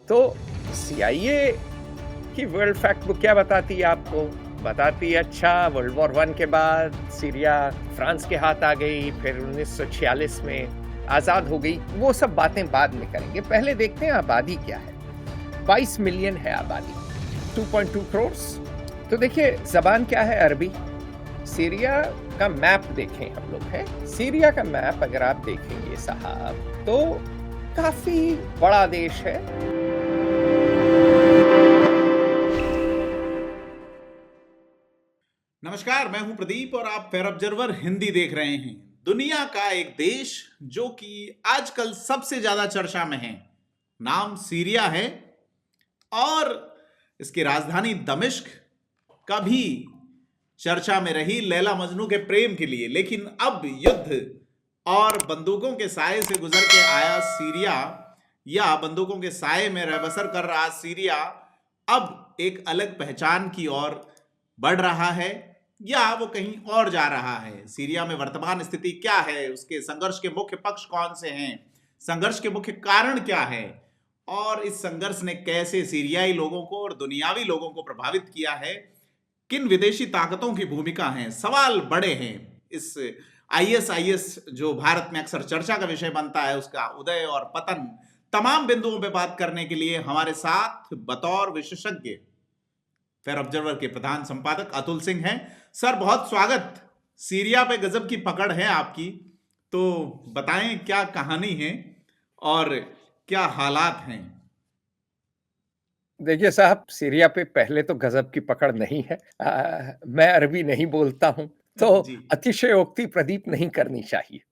तो सीआईए की world fact book क्या बताती है आपको? बताती है अच्छा वर्ल्ड वॉर 1 के बाद सीरिया फ्रांस के हाथ आ गई, फिर 1946 में आज़ाद हो गई। वो सब बातें बाद में करेंगे। पहले देखते हैं आबादी क्या है। 22 मिलियन है आबादी, 2.2 करोड़। तो देखिए ज़बान क्या है? अरबी। सीरिया का मैप देखें हम लोग हैं। सीरिया का मैप अगर आप देखेंगे साहब, तो काफ़ी बड़ा देश है। नमस्कार, मैं हूं प्रदीप और आप फेयर ऑब्जर्वर हिंदी देख रहे हैं। दुनिया का एक देश जो कि आजकल सबसे ज्यादा चर्चा में है, नाम सीरिया है और इसकी राजधानी दमिश्क कभी चर्चा में रही लैला मजनू के प्रेम के लिए, लेकिन अब युद्ध और बंदूकों के साए से गुजर के आया सीरिया या बंदूकों के साए में रह बसर कर रहा सीरिया अब एक अलग पहचान की ओर बढ़ रहा है या वो कहीं और जा रहा है। सीरिया में वर्तमान स्थिति क्या है, उसके संघर्ष के मुख्य पक्ष कौन से हैं, संघर्ष के मुख्य कारण क्या है और इस संघर्ष ने कैसे सीरियाई लोगों को और दुनियावी लोगों को प्रभावित किया है, किन विदेशी ताकतों की भूमिका है। सवाल बड़े हैं। इस आईएसआईएस जो भारत में अक्सर चर्चा का विषय बनता है, उसका उदय और पतन, तमाम बिंदुओं पे बात करने के लिए हमारे साथ बतौर विशेषज्ञ फेयर ऑब्जर्वर के प्रधान संपादक अतुल सिंह हैं। सर, बहुत स्वागत। सीरिया पे गजब की पकड़ है आपकी, तो बताएं क्या कहानी है और क्या हालात हैं। देखिए साहब, सीरिया पे पहले तो गजब की पकड़ नहीं है। मैं अरबी नहीं बोलता हूँ, तो जी अतिशयोक्ति प्रदीप नहीं करनी चाहिए।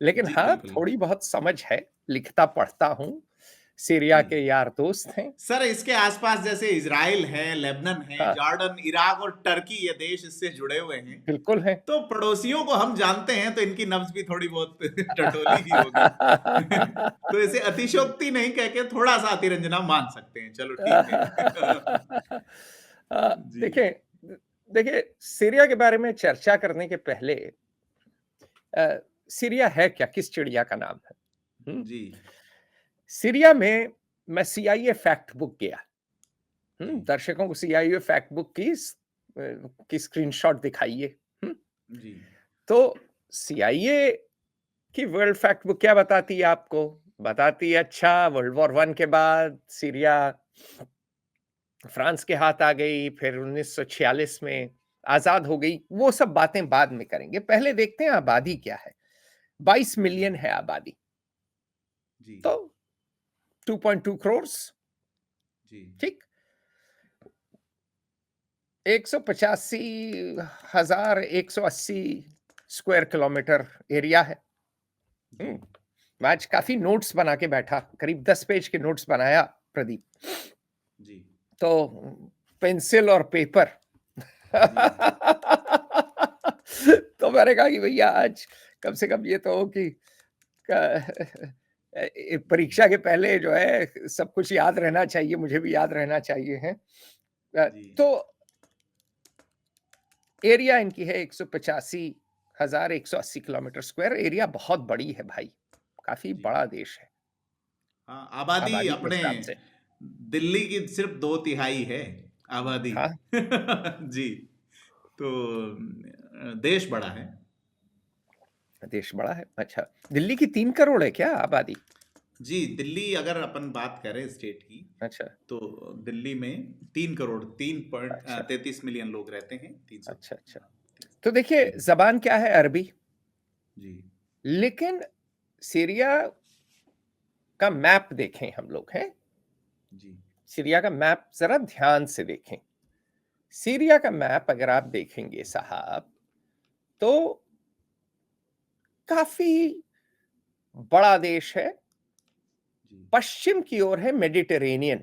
लेकिन जी हाँ, बिल्कुल। थोड़ी बहुत समझ है, लिखता पढ़ता हूँ। सीरिया जी के यार दोस्त हैं। सर, इसके आसपास जैसे इजराइल है, लेबनान है, हाँ, जॉर्डन, इराक और टर्की, ये देश इससे जुड़े हुए हैं। बिल्कुल हैं। तो पड़ोसियों को हम जानते हैं, तो इनकी नब्ज भी थोड़ी बहुत टटोली ही होगी। तो इसे अतिशयोक्ति नहीं कह के थोड़ा सा अतिरंजना मान सकते हैं। चलो ठीक है। जी देखिए देखिए, सीरिया के बारे में चर्चा करने के पहले अ, सीरिया है क्या? किस चिड़िया का नाम है? हुँ? जी सीरिया में मैं सीआईए फैक्ट बुक गया। जी दर्शकों को सीआईए फैक्ट बुक की स्क्रीनशॉट दिखाइए। हुँ? जी तो सीआईए की वर्ल्ड फैक्ट बुक क्या बताती है आपको? बताती है अच्छा वर्ल्ड वॉर 1 के बाद सीरिया फ्रांस के हाथ आ गई, फिर 1946 में आज़ाद हो गई। वो सब बातें बाद में करेंगे। पहले देखते हैं आबादी क्या है। 22 मिलियन है आबादी, जी तो 2.2 करोड़। जी ठीक? 185,180 स्क्वायर किलोमीटर एरिया है। जी हुँ, मैं आज काफ़ी नोट्स बना के बैठा, करीब 10 पेज के नोट्स बनाया प्रदीप। जी तो पेंसिल और पेपर। जी तो मैंने कहा कि भैया आज कम से कम ये तो हो कि क परीक्षा के पहले जो है सब कुछ याद रहना चाहिए, मुझे भी याद रहना चाहिए है। जी तो एरिया इनकी है 185,180 किलोमीटर स्क्वायर। एरिया बहुत बड़ी है भाई, काफ़ी जी बड़ा देश है, हाँ, आबादी आबादी के अपने हिसाब से। दिल्ली की सिर्फ 2/3 है आबादी। हाँ, जी। तो देश बड़ा है। देश बड़ा है। अच्छा, दिल्ली की 3 करोड़ है क्या आबादी? जी, दिल्ली अगर अपन बात करें स्टेट की, अच्छा, तो दिल्ली में 3 करोड़, अच्छा, 3.33 मिलियन लोग रहते हैं। 300। अच्छा, अच्छा। तो देखिए जी ज़बान क्या है? अरबी। जी लेकिन सीरिया का मैप देखें हम लोग हैं। जी सीरिया का मैप ज़रा ध्यान से देखें। सीरिया का मैप अगर आप देखेंगे साहब, तो काफ़ी बड़ा देश है। जी पश्चिम की ओर है मेडिटेरेनियन।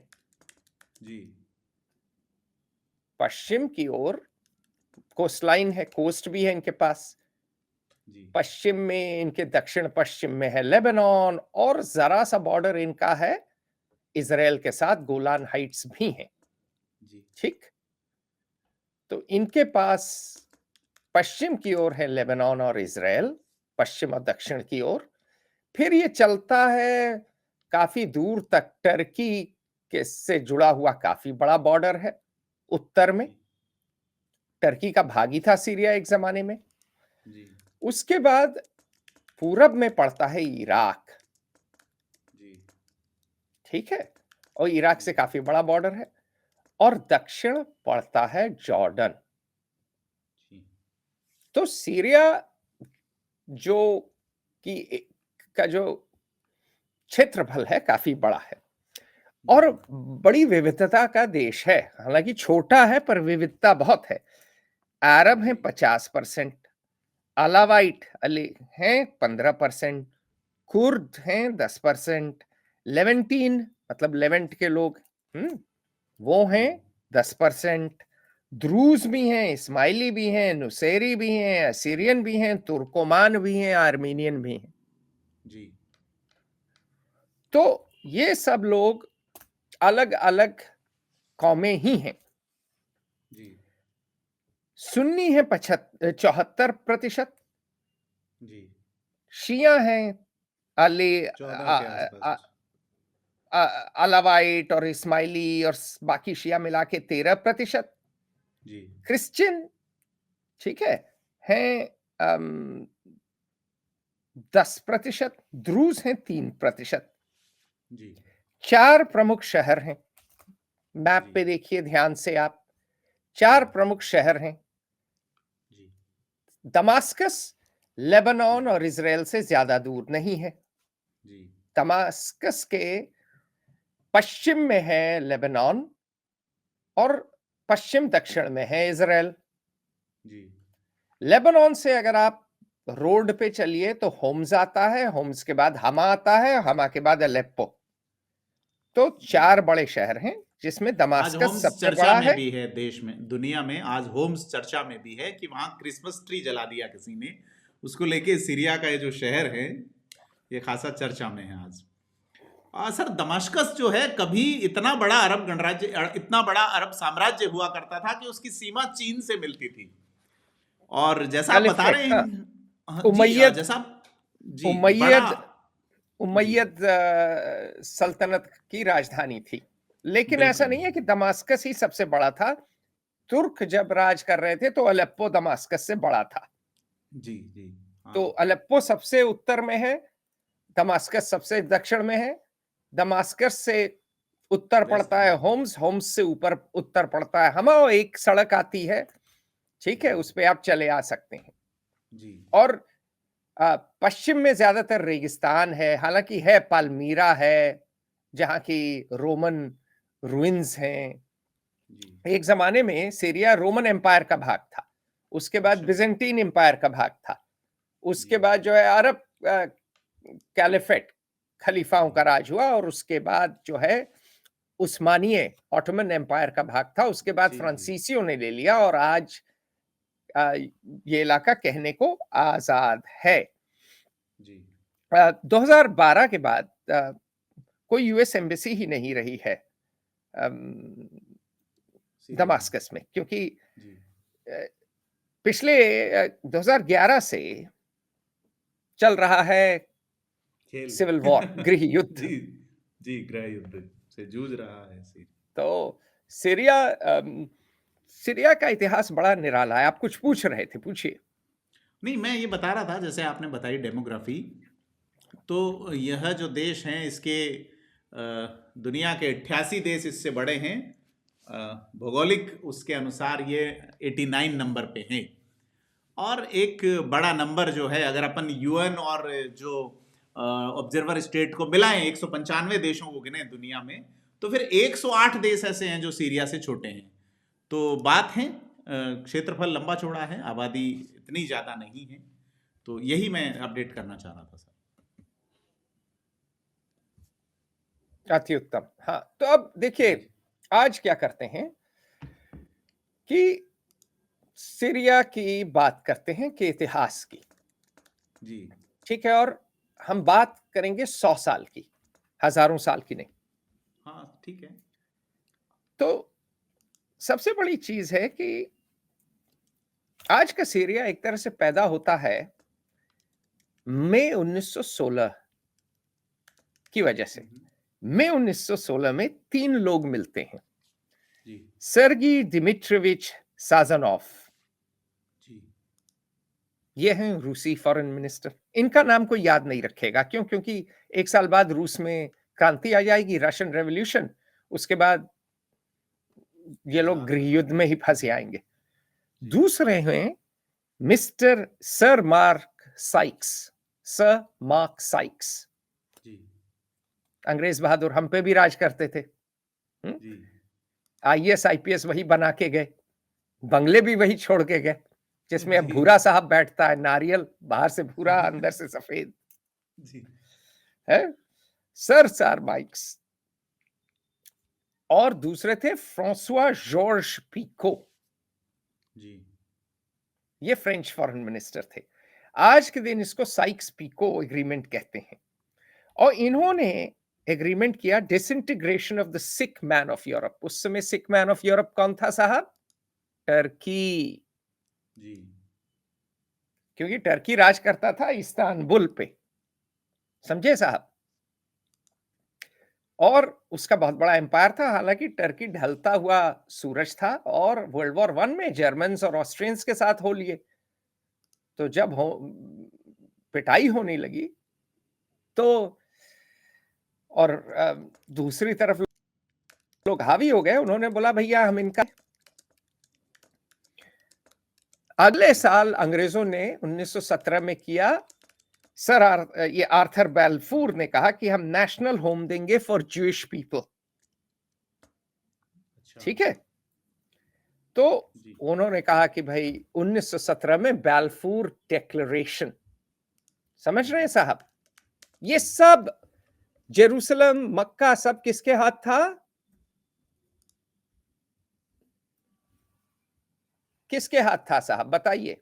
जी पश्चिम की ओर कोस्टलाइन है, कोस्ट भी है इनके पास। जी पश्चिम में इनके दक्षिण पश्चिम में है लेबनान और ज़रा-सा बॉर्डर इनका है इज़राइल के साथ, गोलान हाइट्स भी हैं। जी ठीक? तो इनके पास पश्चिम की ओर है लेबनान और इज़राइल, पश्चिम और दक्षिण की ओर। फिर ये चलता है काफ़ी दूर तक टर्की के से जुड़ा हुआ काफी बड़ा बॉर्डर है। उत्तर में जी टर्की का भागी था सीरिया एक जमाने में। जी उसके बाद पूरब में पड़ता है इराक, जी ठीक है, और इराक जी से काफी बड़ा बॉर्डर है। और दक्षिण पड़ता है जॉर्डन। जी तो सीरिया जो की का जो क्षेत्रफल है काफी बड़ा है और जी बड़ी विविधता का देश है। हालांकि छोटा है पर विविधता बहुत है। अरब हैं जी 50%, जी अलावाइट अली हैं 15%, कुर्द हैं 10%, लेवेंटीन मतलब लेवेंट के लोग, वो जी हैं 10%, द्रूज भी हैं, इस्माइली भी हैं, नुसेरी भी हैं, असीरियन भी हैं, तुर्कोमान भी हैं, आर्मीनियन भी हैं। जी तो ये सब लोग अलग अलग कौमें ही हैं। जी सुन्नी है 74%, जी शिया हैं अली 14 के आसपास। अलावाइट और इस्माइली और बाकी शिया मिला के 13%। जी क्रिश्चियन, ठीक हैं 10%। द्रूज हैं 3%। जी 4 प्रमुख शहर हैं, मैप जी पे देखिए ध्यान से आप। जी 4 प्रमुख शहर हैं। जी दमास्कस जी लेबनान और इजराइल से ज्यादा दूर नहीं है। जी दमास्कस के पश्चिम में है लेबनान और पश्चिम दक्षिण में है इजराइल। जी लेबनान से अगर आप रोड पे चलिए तो होम्स आता है, होम्स के बाद हमा आता है, हमा के बाद अलेप्पो। तो जी 4 बड़े शहर हैं जिसमें आज दमास्कस होम्स सबसे चर्चा बड़ा में है। भी है, देश में, दुनिया में आज होम्स चर्चा में भी है कि वहां क्रिसमस ट्री जला दिया किसी ने, उसको लेके सीरिया का ये जो शहर है ये खासा चर्चा में है आज। सर, दमाश्कस जो है, कभी इतना बड़ा अरब गणराज्य, इतना बड़ा अरब साम्राज्य हुआ करता था कि उसकी सीमा चीन से मिलती थी। और जैसा आप बता कैलिफेट, रहे हाँ, हैं, जी, उमैयद जैसा, जी, बड़ा, उमैयद जी, उमैयद सल्तनत की राजधानी थी। लेकिन ऐसा बिल्कुल, नहीं है कि दमास्कस ही सबसे बड़ा था। तुर्क जब राज कर रहे थे तो अलेप्पो दमास्कस से बड़ा था। जी, जी, तो हाँ, अलेप्पो सबसे उत्तर में है, दमास्कस सबसे दक्षिण में है। दमास्कस से उत्तर वेस्ट पड़ता में, है होम्स, होम्स से ऊपर उत्तर पड़ता है हमा। और एक सड़क आती है, ठीक है, जी, उस पे आप चले आ सकते हैं। जी, और पश्चिम में ज्यादातर रेगिस्तान है, हालांकि है पाल्मीरा है जहां की रोमन रुइंस हैं। जी, एक जमाने में सीरिया रोमन एम्पायर का भाग था, उसके बाद अच्छा, बिजेंटीन एम्पायर का भाग था, जी, उसके बाद जो है अरब कैलिफेट खलीफाओं जी, का राज हुआ, और उसके बाद जो है उस्मानिये ऑटोमन एम्पायर का भाग था। उसके बाद जी, जी, फ्रांसीसियों ने ले लिया और आज ये इलाका कहने को आजाद है। जी, 2012 के बाद कोई यूएस एम्बेसी ही नहीं रही है अम, सीरिया में, दमास्कस में, क्योंकि जी, अ, पिछले 2011 से चल रहा है खेल, सिविल वॉर, गृह युद्ध। जी, जी, गृह युद्ध से जूझ रहा है सीरिया। तो सीरिया सीरिया का इतिहास बड़ा निराला है। आप कुछ पूछ रहे थे, पूछिए। नहीं, मैं ये बता रहा था, जैसे आपने बताई डेमोग्राफी, तो यह जो देश हैं इसके दुनिया के 88 देश इससे बड़े हैं। भौगोलिक उसके अनुसार ये 89 नंबर पे हैं। और एक बड़ा नंबर जो है, अगर अपन यूएन और जो ऑब्जर्वर स्टेट को मिलाएं, 195 देशों को गिने दुनिया में, तो फिर 108 देश ऐसे हैं जो सीरिया से छोटे हैं। तो बात है, क्षेत्रफल लंबा चौड़ा है, आबादी इतनी ज़्यादा नहीं है। तो यही मैं अपडेट करना चाह रहा था सर। अति उत्तम। हाँ, तो अब जी, देखिए आज क्या करते हैं कि सीरिया की बात करते हैं कि इतिहास की, जी, ठीक है, और हम बात करेंगे 100 साल की, हजारों साल की नहीं। हाँ, ठीक है। तो सबसे बड़ी चीज है कि आज का सीरिया एक तरह से पैदा होता है मई 1916 की वजह से। हम्म, मई 1916 में 3 लोग मिलते हैं। जी सर्गी दिमित्रोविच साजनोव, जी ये हैं रूसी फॉरेन मिनिस्टर। इनका नाम कोई याद नहीं रखेगा, क्यों? क्योंकि 1 साल बाद रूस में क्रांति आ जाएगी, रशियन रेवोल्यूशन, उसके बाद ये लोग जार गृह युद्ध में ही फंस जाएंगे। जी दूसरे हैं mister sir Mark Sykes, sir Mark Sykes. जी अंग्रेज बहादुर हम पे भी राज करते थे। जी आईएएस आईपीएस वही बना के गए, बंगले भी वही छोड़ के गए, जिसमें अब जी भूरा साहब बैठता है, नारियल बाहर से भूरा अंदर से सफेद जी है, सर सार माइक्स। और दूसरे थे फ्रांसवा जॉर्ज पीको, जी ये फ्रेंच फॉरेन मिनिस्टर थे। आज के दिन इसको साइक्स पीको एग्रीमेंट कहते हैं। और इन्होंने एग्रीमेंट किया disintegration of the sick man of Europe. उस समय सिक मैन ऑफ यूरोप कौन था साहब? टर्की। जी क्योंकि टर्की राज करता था इस्तांबुल पे, समझे साहब? और उसका बहुत बड़ा एम्पायर था। हालांकि टर्की ढलता हुआ सूरज था और वर्ल्ड वॉर वन में जर्मन्स और ऑस्ट्रियंस के साथ हो लिए। तो जब पिटाई होने लगी तो, और दूसरी तरफ लोग हावी हो गए, उन्होंने बोला भैया हम इनका। अगले साल अंग्रेजों ने 1917 में किया, ये आर्थर बैलफूर ने कहा कि हम नेशनल होम देंगे फॉर ज्यूइश पीपल। अच्छा ठीक है, तो जी उन्होंने कहा कि भाई 1917 में बैलफूर डिक्लेरेशन, समझ रहे हैं साहब? ये जी सब जेरूसलम मक्का सब किसके हाथ था? किसके हाथ था साहब, बताइए?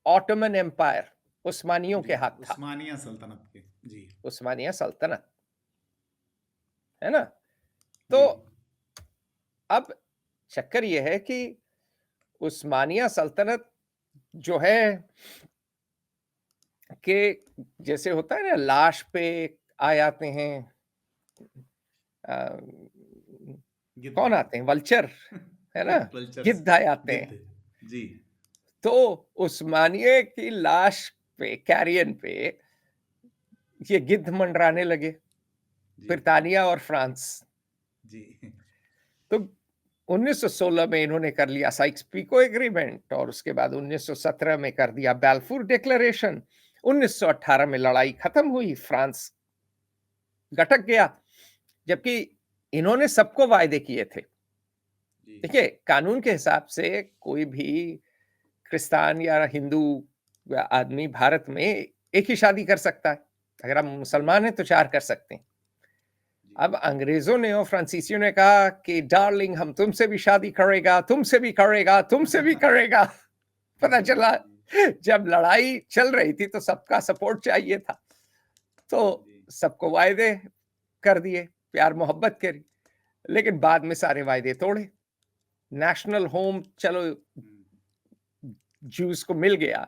ऑटोमन एम्पायर, उस्मानियों जी के हाथ था, उस्मानिया सल्तनत के जी उस्मानिया सल्तनत, है ना? तो जी अब चक्कर यह है कि उस्मानिया सल्तनत जो है कि जैसे होता है ना, लाश पे आ जाते हैं, अ, गिद्ध कौन आते हैं? वल्चर, है ना? वल्चर्स गिद्ध आ जाते हैं। गिद्ध जी तो उस्मानिया की लाश पे, कैरियन पे ये गिद्ध मंडराने लगे, जी ब्रिटानिया और फ्रांस। जी तो 1916 में इन्होंने कर लिया साइक्स पीको एग्रीमेंट, और उसके बाद 1917 में कर दिया बैलफूर डिक्लेरेशन। 1918 में लड़ाई खत्म हुई, फ्रांस गटक गया, जबकि इन्होंने सबको वायदे किए थे। जी देखिए, कानून के हिसाब से कोई भी क्रिस्तान या हिंदू या आदमी भारत में एक ही शादी कर सकता है। अगर आप मुसलमान हैं तो 4 कर सकते हैं। जी अब अंग्रेजों ने और फ्रांसीसियों ने कहा कि डार्लिंग हम तुमसे भी शादी करेगा, तुमसे भी करेगा, तुमसे भी करेगा। पता जी चला जी जब लड़ाई चल रही थी तो सबका सपोर्ट चाहिए था, तो जी सबको वायदे कर दिए, प्यार मोहब्बत करी, लेकिन बाद में सारे वायदे तोड़े। नेशनल होम चलो हम्म, ज्यूज को मिल गया,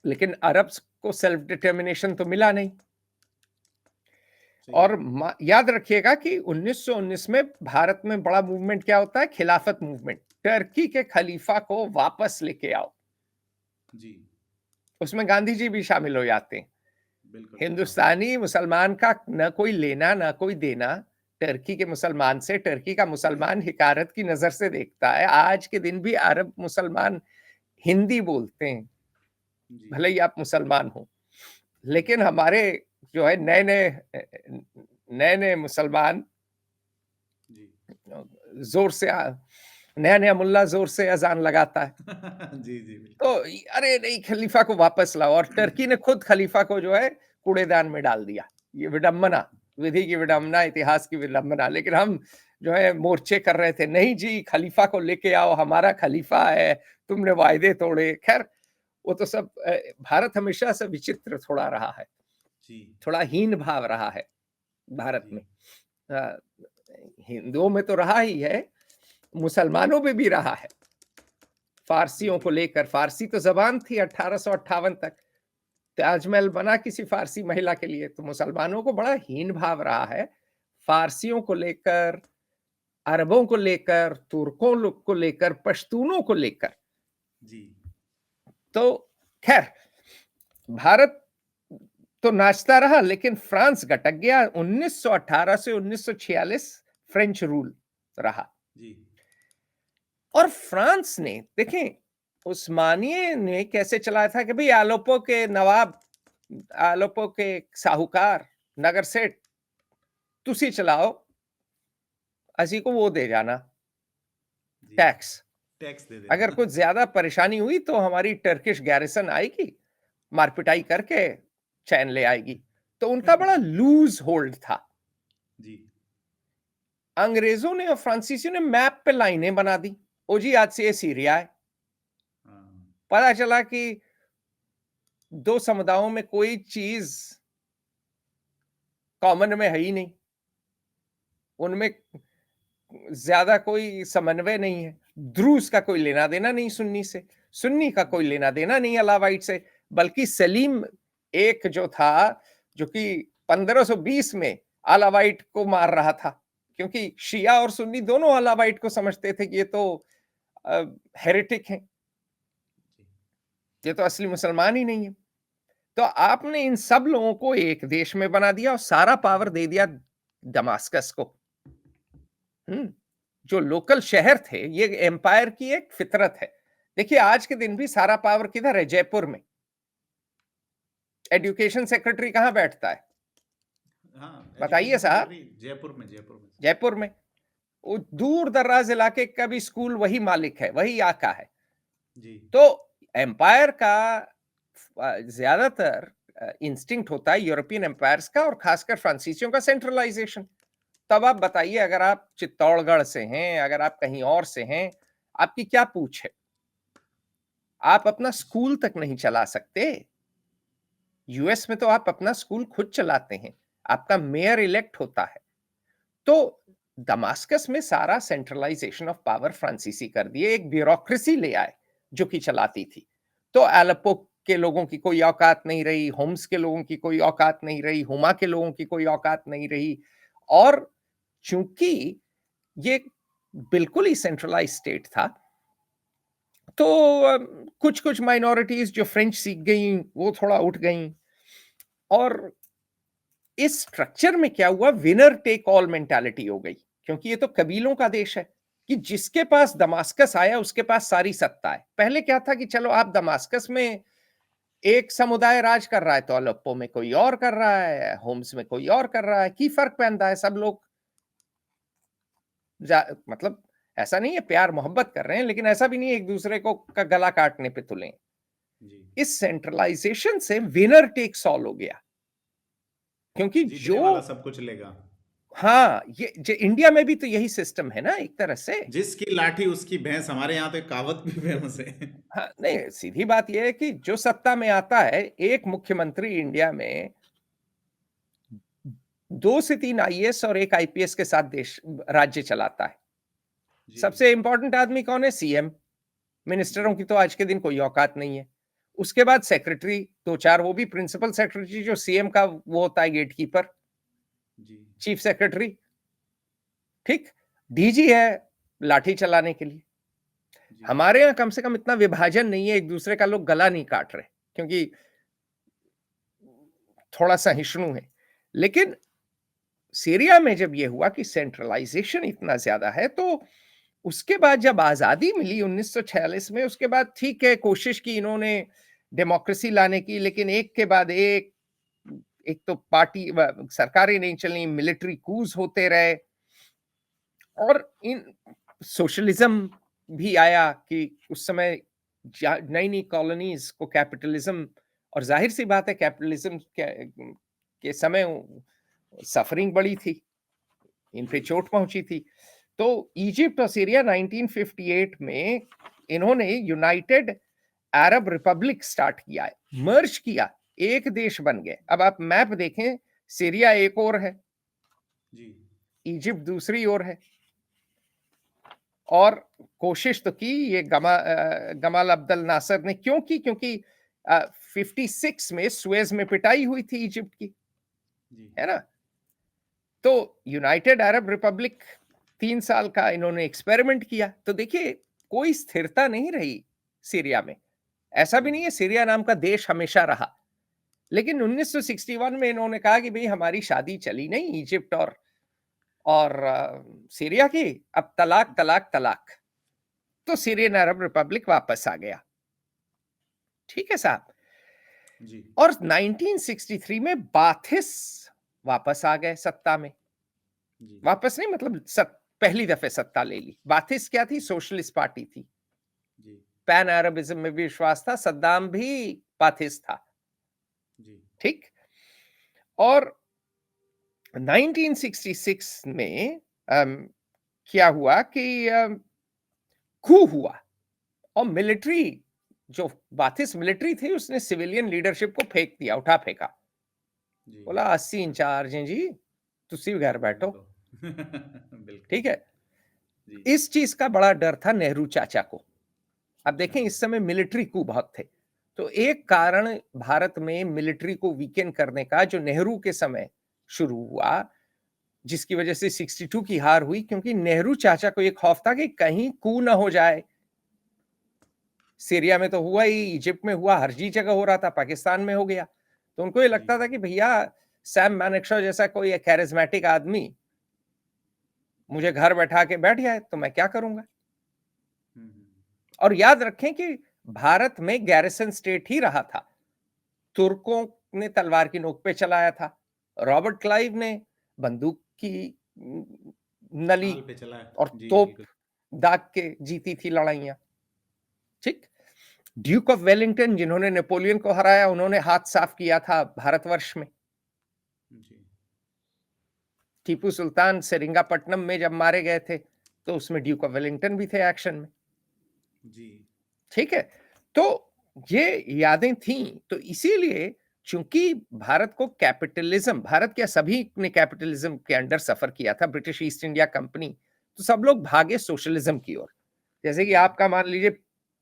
लेकिन अरब्स को सेल्फ डिटर्मिनेशन तो मिला नहीं। सही और बात याद रखिएगा कि 1919 में भारत में बड़ा मूवमेंट क्या होता है? खिलाफत मूवमेंट। टर्की के खलीफा को वापस लेके आओ, जी उसमें गांधी जी भी शामिल हो जाते हैं। बिल्कुल हिंदुस्तानी मुसलमान का न कोई लेना न कोई देना टर्की के मुसलमान से। टर्की का मुसलमान हिकारत की नजर से देखता है। आज के दिन भी अरब मुसलमान हिंदी बोलते हैं, जी भले ही आप मुसलमान हो, लेकिन हमारे जो है नए नए मुसलमान जी जोर से नया नया मुल्ला जोर से अजान लगाता है, जी जी बिल्कुल तो अरे नहीं, खलीफा को वापस लाओ। और टर्की ने खुद खलीफा को जो है कूड़ेदान में डाल दिया। ये विडंबना, विधि की विडंबना, इतिहास की विडंबना। लेकिन हम जो है मोर्चे कर रहे थे, नहीं जी खलीफा को लेके आओ, हमारा खलीफा है, तुमने वायदे तोड़े। खैर वो तो सब भारत हमेशा से विचित्र थोड़ा रहा है, जी थोड़ा हीन भाव रहा है भारत जी में। अ, हिंदुओं में तो रहा ही है, मुसलमानों में भी रहा है। फारसियों को बिल्कुल लेकर, फारसी तो जबान थी 1858 तक, ताजमहल बना किसी फारसी महिला के लिए, तो मुसलमानों को बड़ा हीन भाव रहा है फारसियों को लेकर, अरबों को लेकर, तुर्कों लोग को लेकर, पश्तूनों को लेकर। जी। तो खैर, भारत तो नाचता रहा, लेकिन फ्रांस गटक गया। 1918 से 1946 फ्रेंच रूल रहा। जी। और फ्रांस ने, देखें, उस्मानिये ने कैसे चलाया था कि भाई आलोपो के नवाब, आलोपो के साहूकार, नगर सेठ, तुसी चलाओ, असी को वो दे जाना जी। टैक्स। टैक्स दे अगर देना। कुछ ज्यादा परेशानी हुई तो हमारी टर्किश गैरिसन आएगी, मारपिटाई करके चैन ले आएगी। तो उनका बड़ा लूज होल्ड था। जी। अंग्रेजों ने और फ्रांसीसियों ने मैप पे लाइनें बना दी, ओ जी आज से ये सीरिया है। हाँ। पता चला कि दो समुदायों में कोई चीज कॉमन में है ही नहीं, उनमें ज्यादा कोई समन्वय नहीं है। द्रूस का कोई लेना देना नहीं सुन्नी से, सुन्नी का कोई लेना देना नहीं अलावाइट से, बल्कि सलीम एक जो था, जो कि 1520 में अलावाइट को मार रहा था, क्योंकि शिया और सुन्नी दोनों अलावाइट को समझते थे कि ये तो हेरेटिक हैं, ये तो असली मुसलमान ही नहीं है। तो आपने इन सब लोगों को एक देश में बना दिया और सारा पावर दे दिया दमास्कस को। जो लोकल शहर थे, ये एम्पायर की एक फितरत है। देखिए आज के दिन भी सारा पावर किधर है? जयपुर में। एजुकेशन सेक्रेटरी कहां बैठता है? हाँ, बताइए एजुकेशन साहब। सेक्रेटरी जयपुर में। जयपुर में। वो दूर दराज इलाके का भी स्कूल वही मालिक है, वही आका है। जी। तो एम्पायर का ज्यादातर इंस्टिंक्ट होता है यूरोपियन एम्पायर्स का, और खासकर फ्रांसीसियों का, सेंट्रलाइजेशन। तब आप बताइए, अगर आप चित्तौड़गढ़ से हैं, अगर आप कहीं और से हैं, आपकी क्या पूछ है? आप अपना स्कूल तक नहीं चला सकते। यूएस में तो आप अपना स्कूल खुद चलाते हैं, आपका मेयर इलेक्ट होता है। तो दमास्कस में सारा सेंट्रलाइजेशन ऑफ पावर फ्रांसीसी कर दिए, एक ब्यूरोक्रेसी ले आए जो कि चलाती थी। तो एलेप्पो के लोगों की कोई औकात नहीं रही, होम्स के लोगों की कोई औकात नहीं रही, हुमा के लोगों की कोई औकात नहीं रही। और चूंकि ये बिल्कुल ही सेंट्रलाइज स्टेट था, तो कुछ कुछ माइनॉरिटीज जो फ्रेंच सीख गई वो थोड़ा उठ गई। और इस स्ट्रक्चर में क्या हुआ, विनर टेक ऑल मेंटालिटी हो गई, क्योंकि ये तो कबीलों का देश है कि जिसके पास दमास्कस आया उसके पास सारी सत्ता है। पहले क्या था कि चलो आप दमास्कस में एक समुदाय राज कर रहा है, तो अलेप्पो में कोई और कर रहा है, होम्स में कोई और कर रहा है, की फर्क पहनता है? सब लोग मतलब ऐसा नहीं है प्यार मोहब्बत कर रहे हैं, लेकिन ऐसा भी नहीं है एक दूसरे को का गला काटने पे तुले। इस सेंट्रलाइजेशन से विनर टेक्स ऑल हो गया, क्योंकि जीतने वाला सब कुछ लेगा। हाँ, ये इंडिया में भी तो यही सिस्टम है ना एक तरह से। जिसकी लाठी उसकी भैंस, हमारे यहाँ तो एक कहावत भी फेमस है। हाँ, नहीं, सीधी बात यह है कि जो सत्ता में आता है, एक मुख्यमंत्री इंडिया में 2 से 3 आईएएस और 1 आईपीएस के साथ देश राज्य चलाता है। सबसे इंपॉर्टेंट आदमी कौन है? सीएम। मिनिस्टरों की तो आज के दिन कोई औकात नहीं है। उसके बाद सेक्रेटरी 2-4, वो भी प्रिंसिपल सेक्रेटरी, जो सीएम का वो होता है गेटकीपर, चीफ सेक्रेटरी। ठीक, डीजी है लाठी चलाने के लिए। हमारे यहाँ कम से कम इतना विभाजन नहीं है, एक दूसरे का लोग गला नहीं काट रहे, क्योंकि थोड़ा सहिष्णु है। लेकिन सीरिया में जब यह हुआ कि सेंट्रलाइजेशन इतना ज्यादा है, तो उसके बाद जब आजादी मिली 1946 में, उसके बाद ठीक है कोशिश की इन्होंने डेमोक्रेसी लाने की, लेकिन एक के बाद एक तो पार्टी सरकारें नहीं चली, मिलिट्री कूज होते रहे, और इन सोशलिज्म भी आया कि उस समय नई नई कॉलोनीज को कैपिटलिज्म, और जाहिर सी बात है कैपिटलिज्म के समय सफरिंग बड़ी थी, इन पे चोट पहुंची थी। तो इजिप्ट और सीरिया 1958 में इन्होंने यूनाइटेड अरब रिपब्लिक स्टार्ट किया है, मर्ज किया, एक देश बन गए। अब आप मैप देखें, सीरिया एक ओर है, इजिप्ट दूसरी ओर है, और कोशिश तो की ये गमाल अब्दुल नासर ने। क्यों की? क्योंकि 56 में सुएज में पिटाई हुई थी इजिप्ट की, जी है ना? तो यूनाइटेड अरब रिपब्लिक 3 साल का इन्होंने एक्सपेरिमेंट किया। तो देखिए, कोई स्थिरता नहीं रही सीरिया में। ऐसा भी नहीं है सीरिया नाम का देश हमेशा रहा। लेकिन 1961 में इन्होंने कहा कि भई हमारी शादी चली नहीं इजिप्ट और सीरिया की, अब तलाक, तलाक, तलाक। तो सीरियन अरब रिपब्लिक वापस आ गया। ठीक है साहब? जी और 1963 में बाथिस वापस आ गए सत्ता में। जी वापस नहीं, मतलब पहली दफे सत्ता ले ली। बाथिस क्या थी? सोशलिस्ट पार्टी थी। जी पैन अरबिज्म में भी विश्वास था। सद्दाम भी बाथिस था। जी ठीक? और 1966 में क्या हुआ कि coup हुआ और मिलिट्री, जो बाथिस मिलिट्री थी, उसने सिविलियन लीडरशिप को फेंक दिया, उठा फेंका। जी बोला 80 इंचार्ज हैं जी, तुसी घर बैठो। बैठो बिल्कुल ठीक है? जी इस चीज का बड़ा डर था नेहरू चाचा को। अब देखें, अच्छा इस समय मिलिट्री कू बहुत थे। तो एक कारण भारत में मिलिट्री को वीकेंड करने का जो नेहरू के समय शुरू हुआ, जिसकी वजह से 62 की हार हुई, क्योंकि नेहरू चाचा को एक खौफ था कि कहीं कू ना हो जाए। सीरिया में तो हुआ ही, इजिप्ट में हुआ, हर जी जगह हो रहा था, पाकिस्तान में हो गया। तो उनको ये जी लगता था कि भैया सैम मैनेक्शॉ जैसा कोई कैरिज्मेटिक आदमी मुझे घर बैठा के बैठ जाए तो मैं क्या करूंगा। हम्म, और याद रखें कि भारत में गैरिसन स्टेट ही रहा था। तुर्कों ने तलवार की नोक पे चलाया था। रॉबर्ट क्लाइव ने बंदूक की नली नाल पे चला है और जी तोप बिल्कुल दाग के जीती थी लड़ाइयां। ठीक? ड्यूक ऑफ वेलिंगटन, जिन्होंने नेपोलियन को हराया, उन्होंने हाथ साफ किया था भारतवर्ष में। जी टीपू सुल्तान सेरिंगापट्टनम में जब मारे गए थे, तो उसमें ड्यूक ऑफ वेलिंगटन भी थे एक्शन में। जी ठीक है? तो ये यादें थीं। तो इसीलिए, चूंकि भारत को कैपिटलिज्म, भारत क्या सभी ने कैपिटलिज्म के अंडर सफर किया था, ब्रिटिश ईस्ट इंडिया कंपनी, तो सब लोग भागे सोशलिज्म की ओर। जैसे कि जी आपका मान लीजिए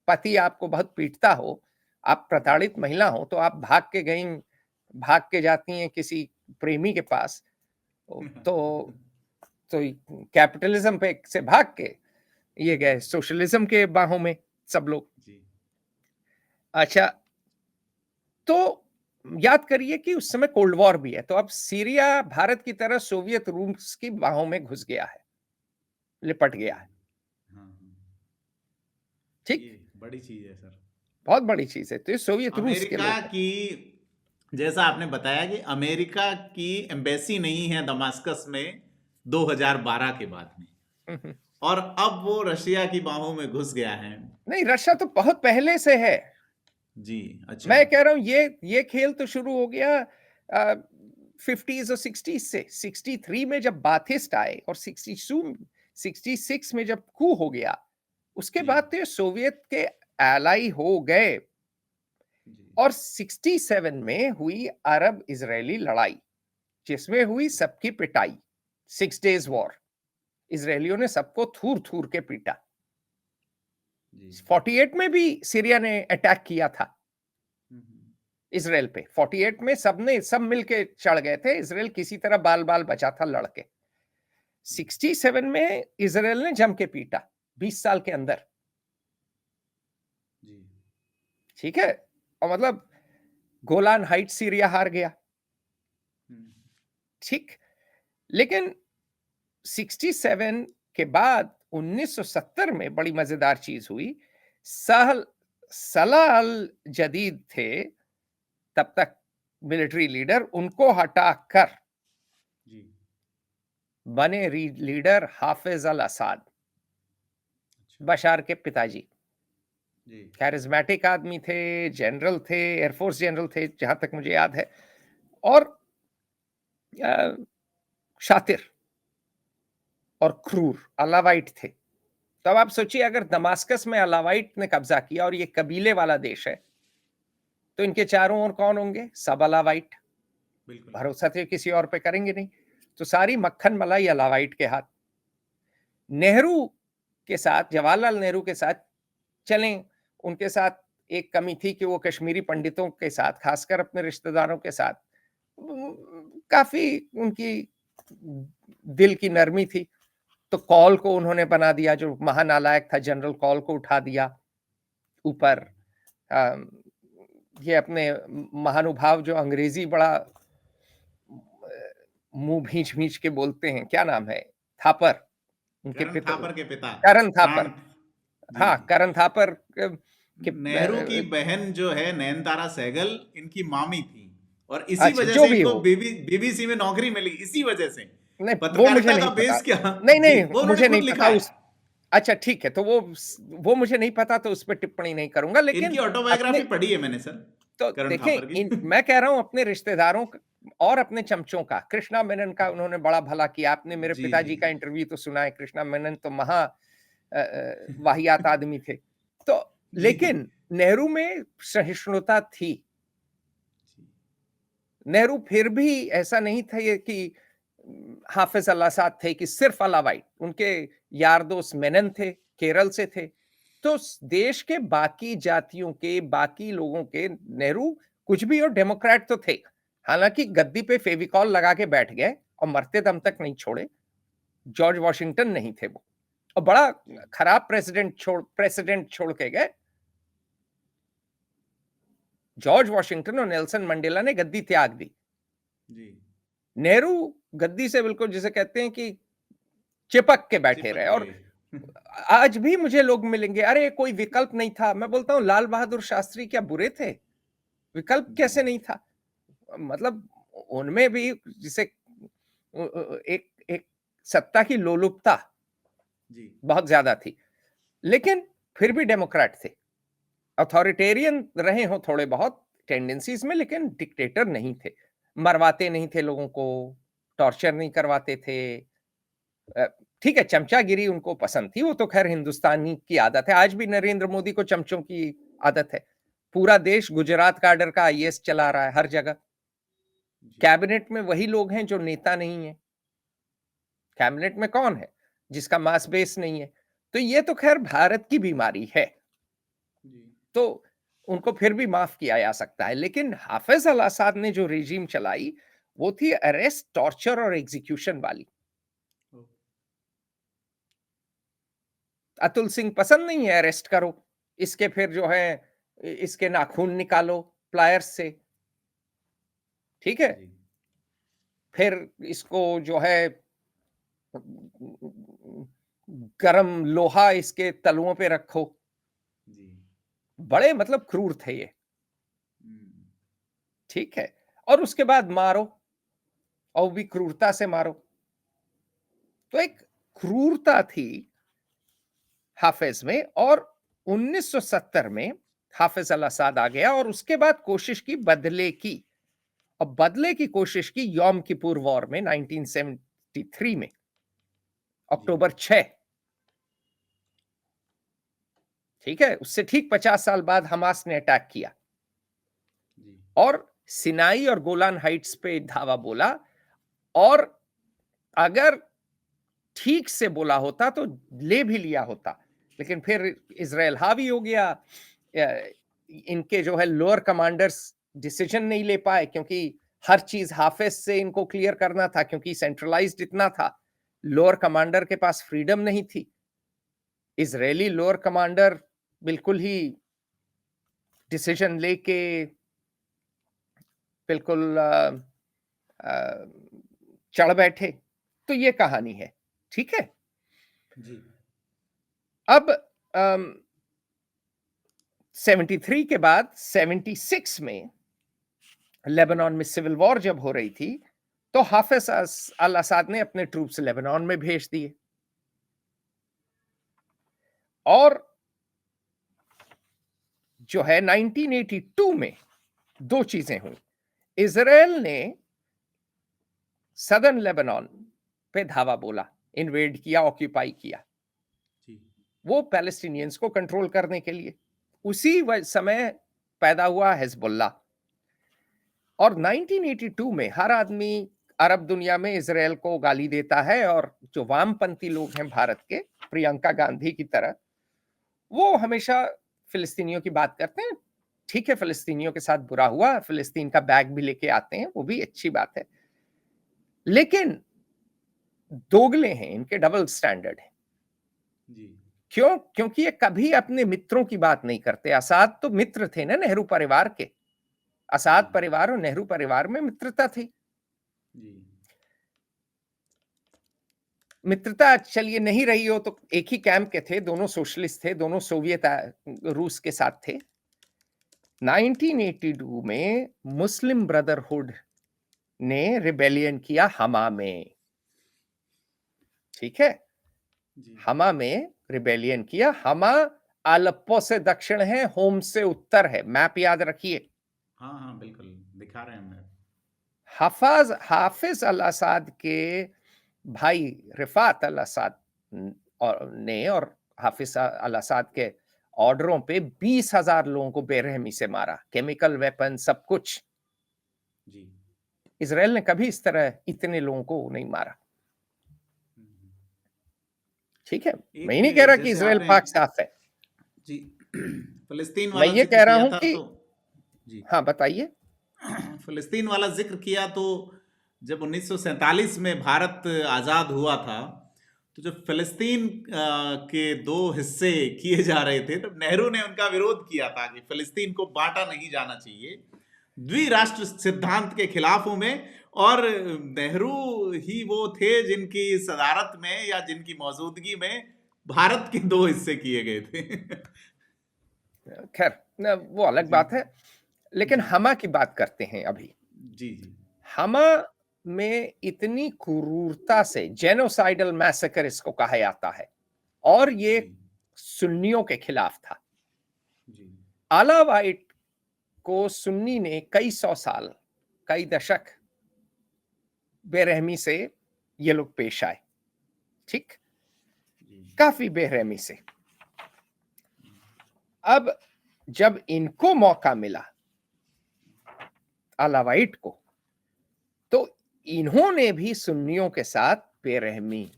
पति आपको बहुत पीटता हो, आप प्रताड़ित महिला हो, तो आप भाग के जाती हैं किसी प्रेमी के पास। तो तो कैपिटलिज्म पे से भाग के ये गए सोशलिज्म के बाहों में सब लोग। जी अच्छा, तो याद करिए कि उस समय कोल्ड वॉर भी है। तो अब सीरिया भारत की तरह सोवियत रूस की बाहों में घुस गया है, लिपट गया जी है। हाँ हाँ ठीक? ये बड़ी चीज है सर बहुत बड़ी चीज है। तो ये सोवियत रूस के अमेरिका लोग हैं। की जैसा आपने बताया कि अमेरिका की एम्बेसी नहीं है दमास्कस में 2012 के बाद में हम्म। और अब वो रशिया की बाहों में घुस गया है नहीं, रशिया तो बहुत पहले से है। जी अच्छा मैं कह रहा हूं ये खेल तो शुरू हो गया 50s और 60s से। 63 में जब बाथिस्ट आए और 66 में जब कू हो गया, उसके जी बाद तो ये सोवियत के एलाई हो गए। जी और 67 में हुई अरब इजरायली लड़ाई, जिसमें हुई सबकी पिटाई। 6 डेज जी वॉर। इजरायलियों ने सबको थूर थूर के पीटा। जी 48 में भी सीरिया ने अटैक किया था हम्म, इसराइल पे। 48 में सब मिलके चढ़ गए थे। इसराइल किसी तरह बाल बाल बचा था लड़के। 67 में इसराइल ने जम के पीटा 20 साल के अंदर। जी ठीक है? और मतलब गोलान हाइट सीरिया हार गया। हम्म, ठीक? लेकिन 67 के बाद 1970 में बड़ी मजेदार चीज हुई। सहल सलाह अल जदीद थे तब तक मिलिट्री लीडर, उनको हटाकर जी बने लीडर हाफिज अल असाद, अच्छा बशार के पिताजी। जी कैरिज्मेटिक आदमी थे, जनरल थे, एयरफोर्स जनरल थे जहां तक मुझे याद है, और अ, शातिर और क्रूर अलावाइट थे। तो अब आप सोचिए, अगर दमास्कस में अलावाइट ने कब्जा किया और ये कबीले वाला देश है, तो इनके चारों ओर कौन होंगे? सब अलावाइट। बिल्कुल भरोसा तो किसी और पे करेंगे नहीं। तो सारी मक्खन मलाई अलावाइट के हाथ। नेहरू के साथ, जवाहरलाल नेहरू के साथ चलें, उनके साथ एक कमी थी कि वो कश्मीरी पंडितों के साथ, खासकर अपने रिश्तेदारों के साथ, काफ़ी उनकी दिल की नरमी थी। तो कॉल को उन्होंने बना दिया, जो महानालायक था जनरल कॉल को उठा दिया ऊपर। अ, ये अपने महानुभाव जो अंग्रेज़ी बड़ा मुँह भींच-भींच के बोलते हैं, क्या नाम है? थापर, उनके करण पिता थापर के पिता करण प्राण। थापर। जी। हाँ, करण थापर के नेहरू की बहन जो है नयनतारा सहगल, इनकी मामी थी, और इसी अच्छा, वजह जो से भी इनको हो। बीबीसी में नौकरी मिली, इसी वजह से। नहीं, वो मुझे पत्रकारिता नहीं का पता। बेस क्या? नहीं, जी, नहीं, वो उन्होंने मुझे खुद नहीं लिखा पता है। उस अच्छा ठीक है, तो वो मुझे नहीं पता, तो उस पे टिप्पणी नहीं करूँगा, इनकी लेकिन ऑटोबायोग्राफी अपने पढ़ी है मैंने सर, तो करण देखें, थापर की। मैं कह रहा हूँ अपने रिश्तेदारों और अपने चमचों का, कृष्णा मेनन का उन्होंने बड़ा भला किया। आपने मेरे जी, जी, पिताजी का जी। इंटरव्यू तो सुना है, कृष्णा मेनन तो वाहियात आदमी थे। तो जी, लेकिन नेहरू में सहिष्णुता थी। जी, नेहरू फिर भी ऐसा नहीं था ये कि हाफिज अल आसाद थे कि सिर्फ अलावाइट, उनके यार दोस्त मेनन थे, केरल से थे। तो देश के बाकी जातियों के, बाकी लोगों के, नेहरू कुछ भी हो डेमोक्रेट तो थे। हालांकि गद्दी पे फेविकॉल लगा के बैठ गए और मरते दम तक नहीं छोड़े। जॉर्ज वॉशिंगटन नहीं थे वो, और बड़ा जी, खराब प्रेसिडेंट छोड़ के गए। जॉर्ज वॉशिंगटन और नेल्सन मंडेला ने गद्दी त्याग दी। जी। नेहरू गद्दी से बिल्कुल जिसे कहते हैं कि चिपक के बैठे चिपक रहे। और गए। आज भी मुझे लोग मिलेंगे, अरे कोई विकल्प नहीं था। मैं बोलता हूं लाल बहादुर शास्त्री क्या बुरे थे? विकल्प जी, कैसे नहीं था? मतलब उनमें भी जिसे एक एक सत्ता की लोलुपता जी, बहुत ज्यादा थी, लेकिन फिर भी डेमोक्रेट थे। अथॉरिटेरियन रहे हो थोड़े बहुत टेंडेंसीज में, लेकिन डिक्टेटर नहीं थे। मरवाते नहीं थे लोगों को, टॉर्चर नहीं करवाते थे। अ, ठीक है, चमचागिरी उनको पसंद थी, वो तो खैर हिंदुस्तानी की आदत है। आज भी नरेंद्र मोदी को चमचों की आदत है। पूरा देश गुजरात काडर का आईएएस चला रहा है हर जगह। जी, कैबिनेट में वही लोग हैं जो नेता नहीं है। कैबिनेट में कौन है जिसका मास बेस नहीं है? तो ये तो खैर भारत की बीमारी है। जी। तो उनको फिर भी माफ किया जा सकता है, लेकिन हाफिज अल आसाद ने जो रेजिम चलाई, वो थी अरेस्ट, टॉर्चर और एग्जीक्यूशन वाली। ओ, अतुल सिंह पसंद नहीं है, अरेस्ट करो, इसके फिर जो है इसके नाखून निकालो प्लायर्स से, ठीक है? जी, फिर इसको जो है गरम लोहा इसके तलुओं पे रखो। जी। बड़े मतलब क्रूर थे ये, हुँ, ठीक है? और उसके बाद मारो, और भी क्रूरता से मारो। तो एक क्रूरता थी हाफिज में। और 1970 में हाफिज अल असाद आ गया, और उसके बाद कोशिश की बदले की। अब बदले की कोशिश की यौम किपुर वॉर में 1973 में, जी, अक्टूबर 6। ठीक है, उससे ठीक 50 साल बाद हमास ने अटैक किया जी, और सिनाई और गोलान हाइट्स पे धावा बोला। और अगर ठीक से बोला होता तो ले भी लिया होता, लेकिन फिर इजराइल हावी हो गया। इनके जो है लोअर कमांडर्स डिसीजन नहीं ले पाए, क्योंकि हर चीज हाफिज से इनको क्लियर करना था, क्योंकि सेंट्रलाइज्ड इतना था। लोअर कमांडर के पास फ्रीडम नहीं थी। इजरायली लोअर कमांडर बिल्कुल ही डिसीजन लेके बिल्कुल अ, चढ़ बैठे। तो ये कहानी है, ठीक है? जी, अब 73 के बाद 76 में लेबनान में सिविल वॉर जब हो रही थी, तो हाफिज अल असाद ने अपने ट्रूप्स लेबनान में भेज दिए। और जो है 1982 में दो चीजें हुई। इजराइल ने सदर्न लेबनान पे धावा बोला, इन्वेड किया, ऑक्यूपाई किया, जी, वो पैलेस्टीनियंस को कंट्रोल करने के लिए। उसी समय पैदा हुआ हिजबुल्लाह। और 1982 में हर आदमी अरब दुनिया में इजराइल को गाली देता है, और जो वामपंथी लोग हैं भारत के, प्रियंका गांधी की तरह, वो हमेशा फिलिस्तीनियों की बात करते हैं, ठीक है, फिलिस्तीनियों के साथ बुरा हुआ, फिलिस्तीन का बैग भी लेके आते हैं, वो भी अच्छी बात है, लेकिन दोगले हैं, इनके डबल स्टैंडर्ड है। जी क्यों? क्योंकि ये कभी अपने मित्रों की बात नहीं करते। आजाद तो मित्र थे ना नेहरू परिवार के, आजाद जी परिवार और नेहरू परिवार में मित्रता थी। जी मित्रता चलिए नहीं रही हो तो एक ही कैंप के थे, दोनों सोशलिस्ट थे, दोनों सोवियत रूस के साथ थे। 1982 में मुस्लिम ब्रदरहुड ने रिबेलियन किया हमा में, ठीक है, जी हमा में रिबेलियन किया। हमा अलेप्पो से दक्षिण है, होम से उत्तर है, मैप याद रखिए। हाँ हाँ बिल्कुल दिखा रहे हैं हमें। हाफिज अल असद के भाई रिफात अल असद और हाफिज अल असद के ऑर्डरों पे 20,000 लोगों को बेरहमी से मारा, केमिकल वेपन सब कुछ। जी इसराइल ने कभी इस तरह इतने लोगों को नहीं मारा, हम्म। ठीक है। मैं एक ही नहीं कह रहा कि जैसे इसराइल आपने पाक साफ है, जी फिलिस्तीन मैं वाला ये जिक्र कह रहा किया हूं था कि तो जी हाँ बताइए। फिलिस्तीन वाला जिक्र किया तो जब 1947 में भारत आज़ाद हुआ था तो जब फिलिस्तीन के दो हिस्से किए जा रहे थे तब नेहरू ने उनका विरोध किया था कि फिलिस्तीन को बांटा नहीं जाना चाहिए, द्विराष्ट्र सिद्धांत के खिलाफ हूं मैं। और नेहरू ही वो थे जिनकी सदारत में या जिनकी मौजूदगी में भारत के दो हिस्से किए गए थे। खैर वो अलग जी बात है, लेकिन जी हमा की बात करते हैं अभी। जी जी हमा में इतनी क्रूरता से जेनोसाइडल मैसेकर इसको कहा जाता है, और ये जी सुन्नियों के खिलाफ था। जी आला वाइट को सुन्नी ने कई सौ साल, कई दशक बेरहमी से ये लोग पेश आए, ठीक, जी काफी बेरहमी से। अब जब इनको मौका मिला आला वाइट को, तो इन्होंने भी सुन्नियों के साथ बेरहमी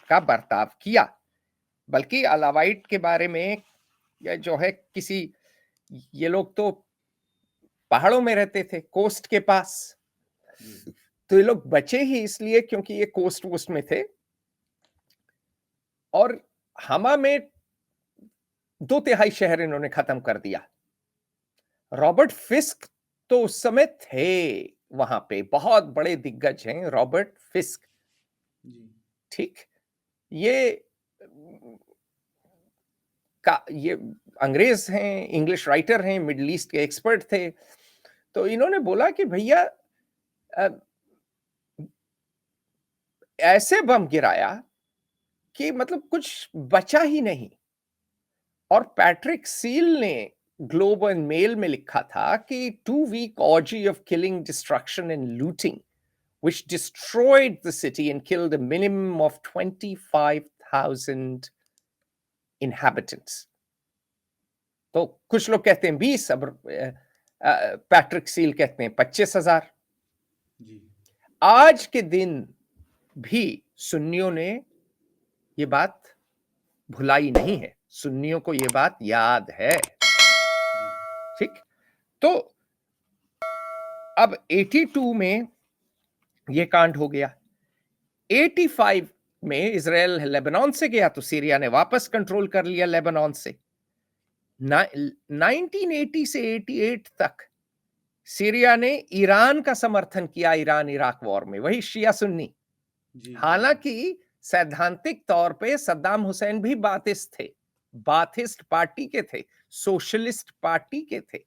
का बर्ताव किया। बल्कि अलावाइट के बारे में जो है किसी, ये लोग तो पहाड़ों में रहते थे, कोस्ट के पास, जी तो ये लोग बचे ही इसलिए क्योंकि ये कोस्ट वोस्ट में थे। और हमा में 2/3 शहर इन्होंने खत्म कर दिया। रॉबर्ट फिस्क तो उस समय थे वहां पे, बहुत बड़े दिग्गज हैं रॉबर्ट फिस्क, जी ठीक। ये ये अंग्रेज हैं, इंग्लिश राइटर हैं, मिडिल ईस्ट के एक्सपर्ट थे। तो इन्होंने बोला कि भैया ऐसे बम गिराया कि मतलब कुछ बचा ही नहीं। और पैट्रिक सील ने ग्लोब एंड मेल में लिखा था कि 2 week orgy of killing, destruction and looting which destroyed the city and killed a minimum of 25,000 inhabitants. तो कुछ लोग कहते हैं 20, अब पैट्रिक सील कहते हैं 25,000। जी आज के दिन भी सुन्नियों ने ये बात भुलाई नहीं है, सुन्नियों को ये बात याद है, ठीक। तो अब 82 में ये कांड हो गया। 85 में इजराइल लेबनान से गया तो सीरिया ने वापस कंट्रोल कर लिया लेबनान से। 1980 से 88 तक सीरिया ने ईरान का समर्थन किया, ईरान इराक वॉर में, वही शिया सुन्नी। जी हालांकि सैद्धांतिक तौर पे सद्दाम हुसैन भी बाथिस्ट थे, बाथिस्ट पार्टी के थे, सोशलिस्ट पार्टी के थे।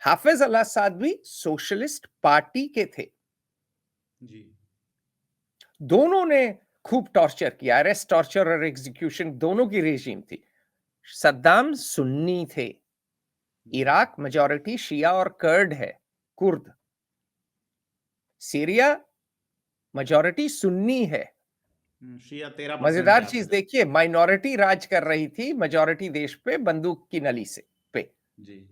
हाफिज अल असद भी सोशलिस्ट पार्टी के थे। जी दोनों ने खूब टॉर्चर किया, अरेस्ट, टॉर्चर और एग्जीक्यूशन दोनों की रेजिम थी। सद्दाम सुन्नी थे, इराक मेजॉरिटी शिया और कर्ड है, कुर्द। सीरिया मेजॉरिटी सुन्नी है। शिया 13% मजेदार के चीज आसपास। देखिए, माइनॉरिटी राज कर रही थी मेजॉरिटी देश पे बंदूक की नली से पे। जी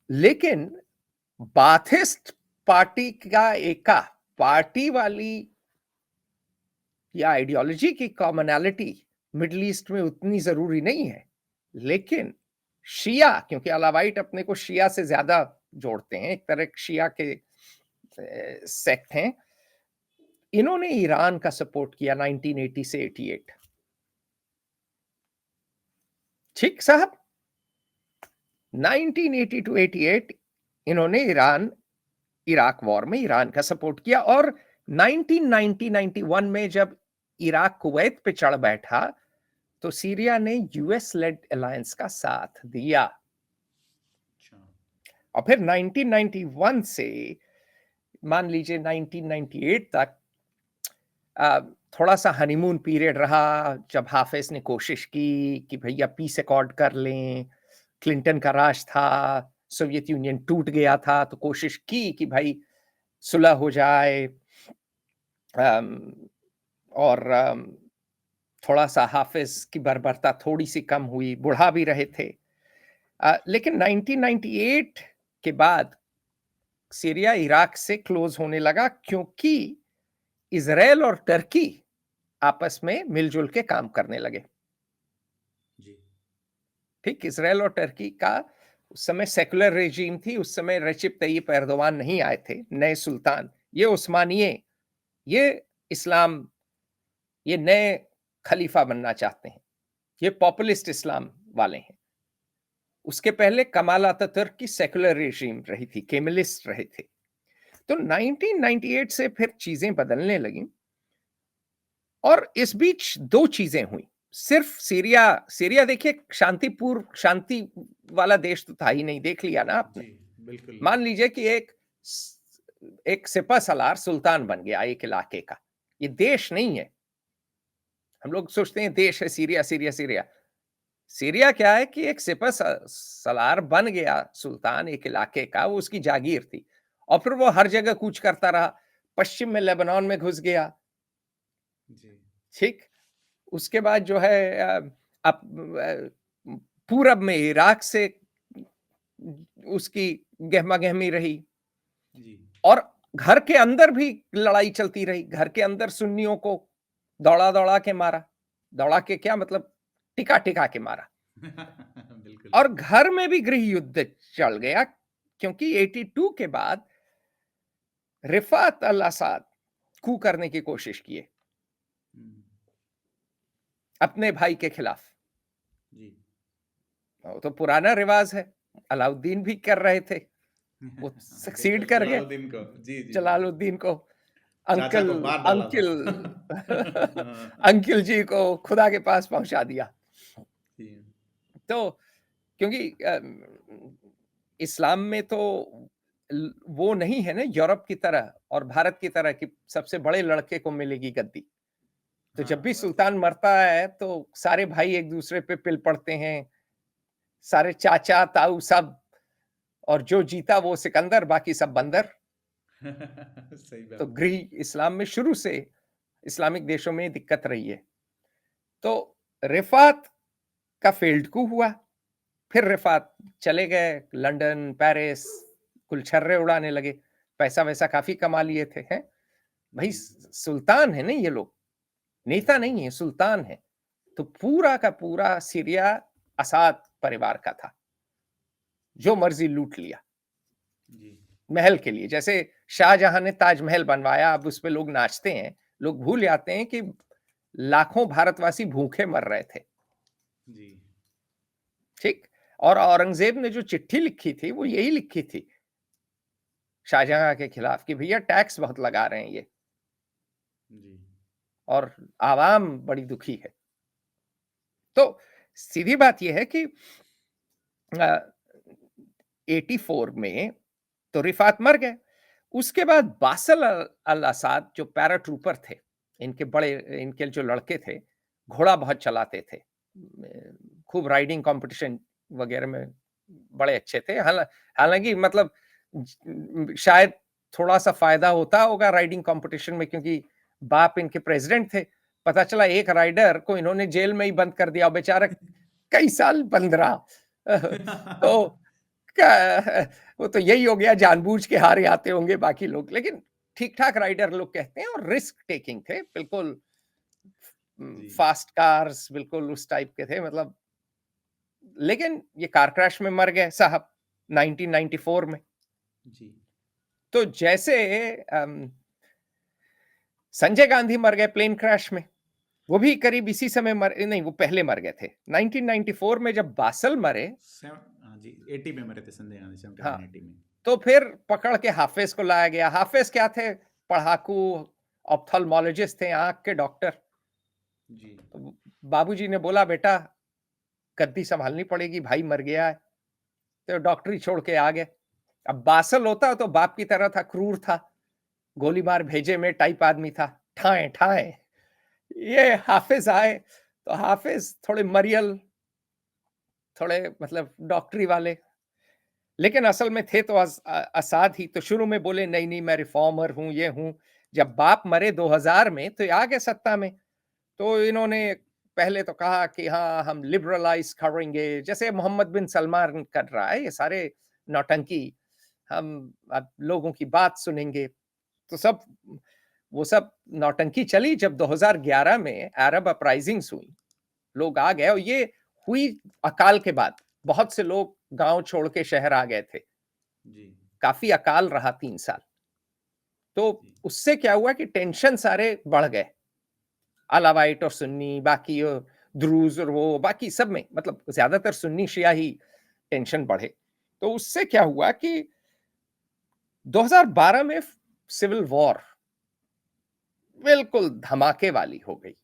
लेकिन बाथिस्ट पार्टी का एका पार्टी वाली या आइडियोलॉजी की कॉमनैलिटी मिडिल ईस्ट में उतनी जरूरी नहीं है। लेकिन शिया, क्योंकि अलावाइट अपने को शिया से ज्यादा जोड़ते हैं, एक तरह शिया के सेक्ट हैं, इन्होंने ईरान का सपोर्ट किया 1980 से 88। ठीक साहब, 1980 टू 88 इन्होंने इराक वॉर में ईरान का सपोर्ट किया, और 1990-91 में जब इराक कुवैत पे चढ़ बैठा तो सीरिया ने यूएस लेड अलायंस का साथ दिया। और फिर 1991 से मान लीजिए 1998 तक थोड़ा सा हनीमून पीरियड रहा, जब हाफिज ने कोशिश की कि भैया पीस अकॉर्ड कर लें, क्लिंटन का राज था, सोवियत यूनियन टूट गया था, तो कोशिश की कि भाई सुलह हो जाए, और थोड़ा सा हाफिज की बर्बरता थोड़ी सी कम हुई, बुढ़ा भी रहे थे। लेकिन 1998 के बाद सीरिया इराक से क्लोज होने लगा, क्योंकि इजराइल और टर्की आपस में मिलजुल के काम करने लगे। ठीक, इजराइल और टर्की का उस समय सेकुलर रेजीम थी, उस समय रेसिप तय्यिप एर्दोवान नहीं आए थे, नए सुल्तान, ये उस्मानिये, ये इस्लाम, ये नए खलीफा बनना चाहते हैं, ये पॉपुलिस्ट इस्लाम वाले हैं। उसके पहले कमाल अतातुर्क की सेकुलर रेजीम रही थी, केमलिस्ट रहे थे। तो 1998 से फिर चीजें बदलने लगी, और इस बीच दो चीजें हुई। सिर्फ सीरिया देखिए शांति वाला देश तो था ही नहीं, देख लिया ना आपने। बिल्कुल। मान लीजिए कि एक सिपह सलार सुल्तान बन गया एक इलाके का, ये देश नहीं है। हम लोग सोचते हैं देश है सीरिया सीरिया सीरिया। सीरिया क्या है कि एक सिपह सलार बन गया सुल्तान एक इलाके का, वो उसकी जागीर थी, और फिर वो हर जगह कूच करता रहा, पश्चिम में लेबनान में घुस गया। ठीक, उसके बाद जो है पूरब में इराक से उसकी गहमा गहमी रही, और घर के अंदर भी लड़ाई चलती रही। घर के अंदर सुन्नियों को दौड़ा दौड़ा के मारा, दौड़ा के क्या मतलब, टिका टिका के मारा। और घर में भी गृह युद्ध चल गया, क्योंकि 82 के बाद रिफात अल असाद कू करने की कोशिश किए अपने भाई के खिलाफ। वो तो पुराना रिवाज है, अलाउद्दीन भी कर रहे थे, वो सक्सीड कर गए। जलालुद्दीन को अंकल अंकिल जी को खुदा के पास पहुंचा दिया। तो क्योंकि इस्लाम में तो वो नहीं है ना यूरोप की तरह और भारत की तरह कि सबसे बड़े लड़के को मिलेगी गद्दी। तो जब भी सुल्तान मरता है तो सारे भाई एक दूसरे पे पिल पड़ते हैं, सारे चाचा ताऊ सब, और जो जीता वो सिकंदर, बाकी सब बंदर। सही बात। तो गृह इस्लाम में शुरू से इस्लामिक देशों में दिक्कत रही है। तो रिफात का फील्ड कू हुआ, फिर रिफात चले गए लंदन पेरिस, कुलछर्रे उड़ाने लगे, पैसा वैसा काफी कमा लिए थे। हैं भाई, सुल्तान है ना ये लोग, नेता नहीं है, सुल्तान है। तो पूरा का पूरा सीरिया असाद परिवार का था, जो मर्जी लूट लिया महल के लिए। जैसे शाहजहां ने ताजमहल बनवाया, अब उस पे लोग नाचते हैं, लोग भूल जाते हैं कि लाखों भारतवासी भूखे मर रहे थे। ठीक, और औरंगजेब ने जो चिट्ठी लिखी थी वो यही लिखी थी शाहजहां के खिलाफ कि भैया टैक्स बहुत लगा रहे हैं ये, और आवाम बड़ी दुखी है। तो सीधी बात यह है कि 84 में तो रिफात मर गए। उसके बाद बासल अल असाद जो पैराट्रूपर थे, इनके जो लड़के थे, घोड़ा बहुत चलाते थे, खूब राइडिंग कंपटीशन वगैरह में बड़े अच्छे थे। हालांकि मतलब शायद थोड़ा सा फायदा होता होगा राइडिंग कंपटीशन में, क्योंकि बाप इनके प्रेसिडेंट थे। पता चला एक राइडर को इन्होंने जेल में ही बंद कर दिया, बेचारा कई साल बंद रहा। तो वो तो यही हो गया, जानबूझ के हारे आते होंगे बाकी लोग, लेकिन ठीक ठाक राइडर लोग कहते हैं, और रिस्क टेकिंग थे, बिल्कुल फास्ट कार्स बिल्कुल उस टाइप के थे, मतलब लेकिन ये कार क्रैश में मर गए साहब 1994 में। जी। तो जैसे संजय गांधी मर गए प्लेन क्रैश में, वो भी करीब इसी समय नहीं, वो पहले मर गए थे। 1994 में जब बासल मरे, हाँ जी, 80 में मरे थे संजय गांधी, हाँ, 79 80 में। तो फिर पकड़ के हाफिज को लाया गया। हाफिज क्या थे? पढ़ाकू, ऑप्थेल्मोलॉजिस्ट थे, आंख के डॉक्टर। जी। तो बाबूजी ने बोला, बेटा गद्दी संभालनी पड़ेगी, भाई मर गया है। तो डॉक्टरी छोड़ के आ गए। अब बासल होता तो बाप की तरह था, क्रूर था, गोली मार भेजे में टाइप आदमी था, ठाए ठाए। ये हाफिज आए तो हाफिज थोड़े मरियल, थोड़े मतलब डॉक्टरी वाले, लेकिन असल में थे तो असाद ही। तो शुरू में बोले नहीं नहीं मैं रिफॉर्मर हूं, ये हूं। जब बाप मरे 2000 में तो ये आ गए सत्ता में। तो इन्होंने पहले तो कहा कि हाँ हम लिबरलाइज करेंगे, जैसे मोहम्मद बिन सलमान कर रहा है, ये सारे नौटंकी, हम अब लोगों की बात सुनेंगे। तो सब वो सब नौटंकी चली। जब 2011 में अरब अपराइजिंग्स हुई, लोग आ गए, और ये हुई अकाल के बाद। बहुत से लोग गांव छोड़ के शहर आ गए थे, जी। काफी अकाल रहा 3 साल। तो जी। उससे क्या हुआ कि टेंशन सारे बढ़ गए, अलावाइट और सुन्नी, बाकी द्रूज और वो बाकी सब में, मतलब ज्यादातर सुन्नी शिया ही टेंशन बढ़े। तो उससे क्या हुआ कि 2012 में सिविल वॉर बिल्कुल धमाके वाली हो गई।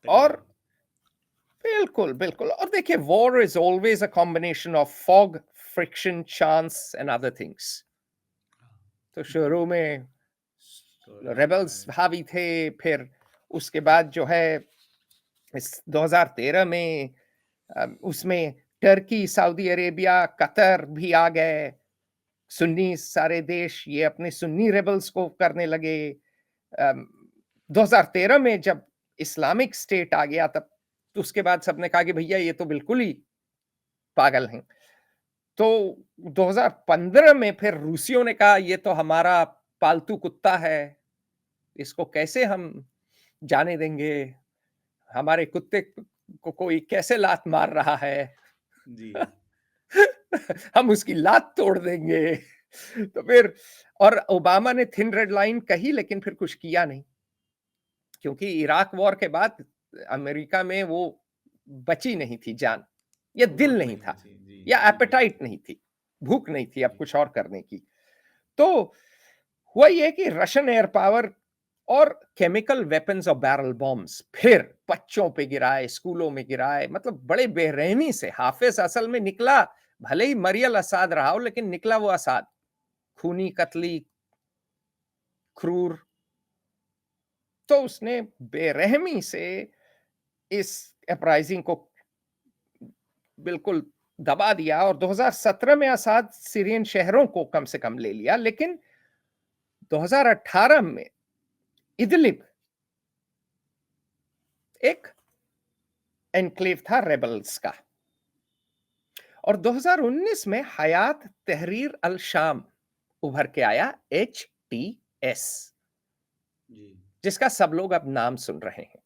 और तकरीबन। बिल्कुल बिल्कुल, और देखिए war is always a combination of fog, friction, chance and other things. तो शुरू में तो रेबल्स हावी थे, फिर उसके बाद जो है इस 2013 में उसमें टर्की, सऊदी अरेबिया, कतर भी आ गए। सुन्नी सारे देश ये अपने सुन्नी रेबल्स को करने लगे। 2013 में जब इस्लामिक स्टेट आ गया, तब तो उसके बाद सबने कहा कि भैया ये तो बिल्कुल ही पागल हैं। तो 2015 में फिर रूसियों ने कहा ये तो हमारा पालतू कुत्ता है, इसको कैसे हम जाने देंगे, हमारे कुत्ते को कोई कैसे लात मार रहा है। जी। हम उसकी लात तोड़ देंगे। तो फिर, और ओबामा ने थिन रेड लाइन कही, लेकिन फिर कुछ किया नहीं, क्योंकि इराक वॉर के बाद अमेरिका में वो बची नहीं थी जान, या दिल कुवत नहीं नहीं था, बची। जी। या जी बिल्कुल। एपेटाइट नहीं थी, भूख नहीं थी अब जी। कुछ और करने की। तो हुआ ये कि रशियन एयर पावर और केमिकल वेपन्स और बैरल बॉम्ब्स फिर बच्चों पे गिराए, स्कूलों में गिराए, मतलब बड़े बेरहमी से। हाफिज असल में निकला, भले ही मरियल असाद रहा हो, लेकिन निकला वो असाद, खूनी, कतली, क्रूर। तो उसने बेरहमी से इस अपराइजिंग को बिल्कुल दबा दिया, और 2017 में असाद सीरियन शहरों को कम से कम ले लिया। लेकिन 2018 में इदलिब एक एनक्लेव था रेबल्स का, और 2019 में हयात तहरीर अल शाम उभर के आया, HTS, जी। जिसका सब लोग अब नाम सुन रहे हैं।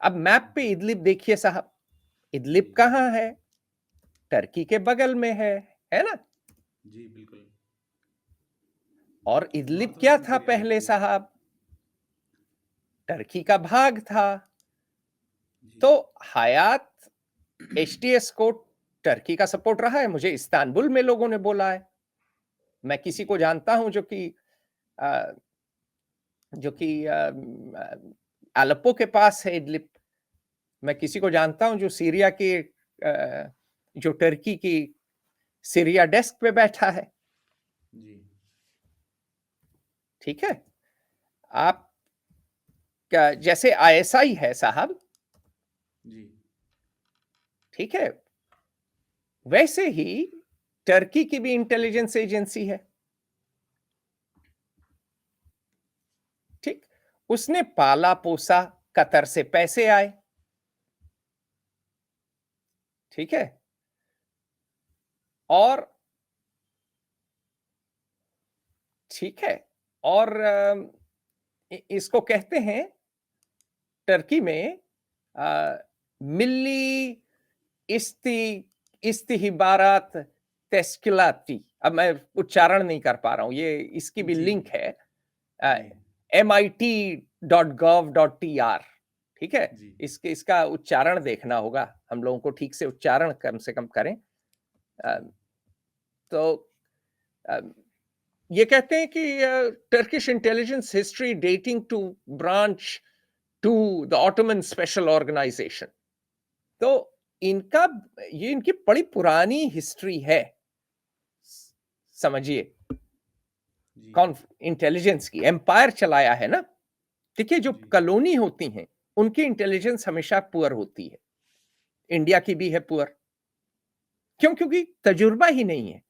अब मैप पे इदलिब देखिए साहब, इदलिब जी। कहां है? टर्की के बगल में है ना? जी बिल्कुल। और इदलिब नॉर्थ क्या वेस्टर्न था सीरिया में। पहले जी। साहब? टर्की का भाग था। जी। तो हयात HTS को टर्की का सपोर्ट रहा है, मुझे इस्तांबुल में लोगों ने बोला है। मैं किसी जी। को जानता हूं जो कि अलेप्पो के पास है इदलिब। मैं किसी को जानता हूं जो सीरिया की जो टर्की की सीरिया डेस्क पे बैठा है। जी। ठीक है, आप जैसे ISI है साहब, जी। ठीक है, वैसे ही टर्की की भी इंटेलिजेंस एजेंसी है। ठीक, उसने पाला पोसा, कतर से पैसे आए, ठीक है, और ठीक है, और इसको कहते हैं टर्की में मिल्ली इस्तिहिबारात तेस्किलाती, अब मैं उच्चारण नहीं कर पा रहा हूँ, ये इसकी भी जी लिंक है जी mit.gov.tr, ठीक है? जी इसका उच्चारण देखना होगा, हम लोगों को ठीक से उच्चारण कम से कम करें। अ, तो अ, ये कहते हैं कि Turkish intelligence history dating to branch to the Ottoman special organization. तो इनका ये इनकी बड़ी पुरानी हिस्ट्री है, समझिए। जी कौन इंटेलिजेंस की एम्पायर चलाया है ना। देखिए, जो जी कॉलोनी होती हैं उनकी इंटेलिजेंस हमेशा पुअर होती है। इंडिया की भी है पुअर। क्यों? क्योंकि तजुर्बा ही नहीं है,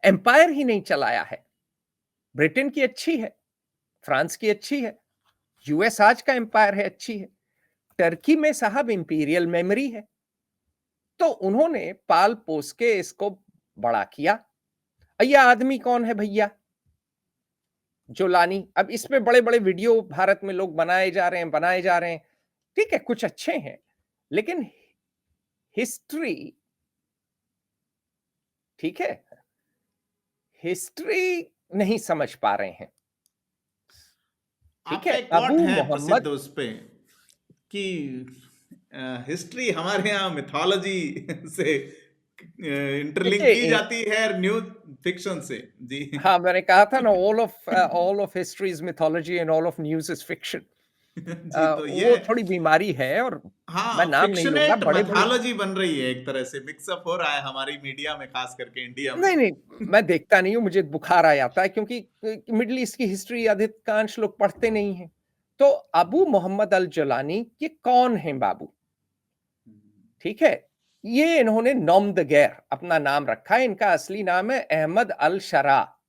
एम्पायर ही नहीं चलाया है। ब्रिटेन की अच्छी है, फ्रांस की अच्छी है, यूएस आज का एम्पायर है, अच्छी है। टर्की में साहब इंपीरियल मेमोरी है, तो उन्होंने पाल पोस के इसको बड़ा किया। ये आदमी कौन है भैया? जोलानी। अब इसमें बड़े-बड़े वीडियो भारत में लोग बनाए जा रहे हैं। ठीक है, कुछ अच्छे हैं, लेकिन हिस्ट्री, ठीक है, हिस्ट्री नहीं समझ पा रहे हैं। ठीक आपका है, एक कोट अबू है प्रसिद्ध मोहम्मद। उस पे कि हिस्ट्री हमारे यहाँ मिथोलॉजी से इंटरलिंक देखिए की जाती है न्यू फिक्शन से। जी हाँ, मैंने कहा था ना, all of history is mythology and all of news is fiction. जी तो ये वो थोड़ी बीमारी है, और मैं हाँ नाम नहीं लूँगा, फिक्शनेट बड़े-बड़े। मैथोलॉजी बन रही है, एक तरह से मिक्सअप हो रहा है हमारी मीडिया में, खास करके इंडिया में। नहीं, नहीं, मैं देखता नहीं हूँ, मुझे बुखार आ जाता है, क्योंकि मिडल ईस्ट की हिस्ट्री अधिकांश लोग पढ़ते नहीं हैं। तो अबू मोहम्मद अल जलानी ये कौन हैं बाबू? ठीक है? ये इन्होंने नॉम द गैर अपना नाम रखा है, इनका असली नाम है अहमद अल शरा,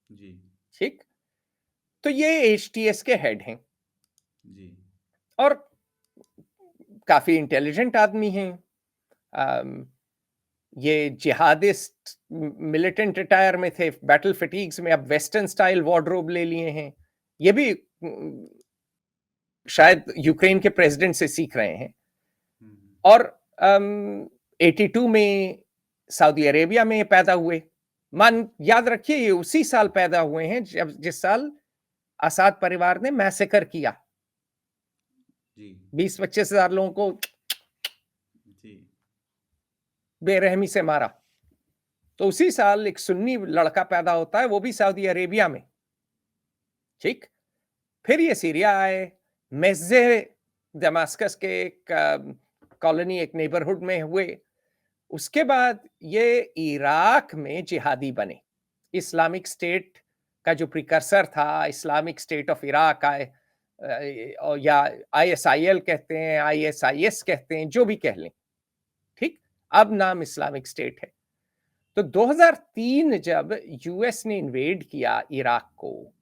जी ठीक? तो ये एचटीएस के हेड हैं, जी और काफ़ी इंटेलिजेंट आदमी हैं। अम, ये जिहादिस्ट मिलिटेंट रिटायर में थे, बैटल फटीग्स में अब वेस्टर्न स्टाइल वार्डरोब ले लिए हैं। ये भी शायद यूक्रेन के प्रेसिडेंट से सीख रहे हैं। और 82 में सऊदी अरेबिया में पैदा हुए। याद रखिए, ये उसी साल पैदा हुए हैं जब जिस साल असाद परिवार ने मैसेकर किया, जी 20-25 हजार लोगों को जी बेरहमी से मारा। तो उसी साल एक सुन्नी लड़का पैदा होता है, वो भी सऊदी अरेबिया में, ठीक। फिर ये सीरिया आए, मेस्जे दमास्कस के एक कॉलोनी, एक नेबरहुड में हुए। उसके बाद ये इराक में जिहादी बने। इस्लामिक स्टेट का जो प्रिकर्सर था, इस्लामिक स्टेट ऑफ इराक आए, या आईएसआईएल कहते हैं, आईएसआईएस कहते हैं, जो भी कह लें, ठीक। अब नाम इस्लामिक स्टेट है। तो 2003 जब यूएस ने इन्वेड किया इराक को,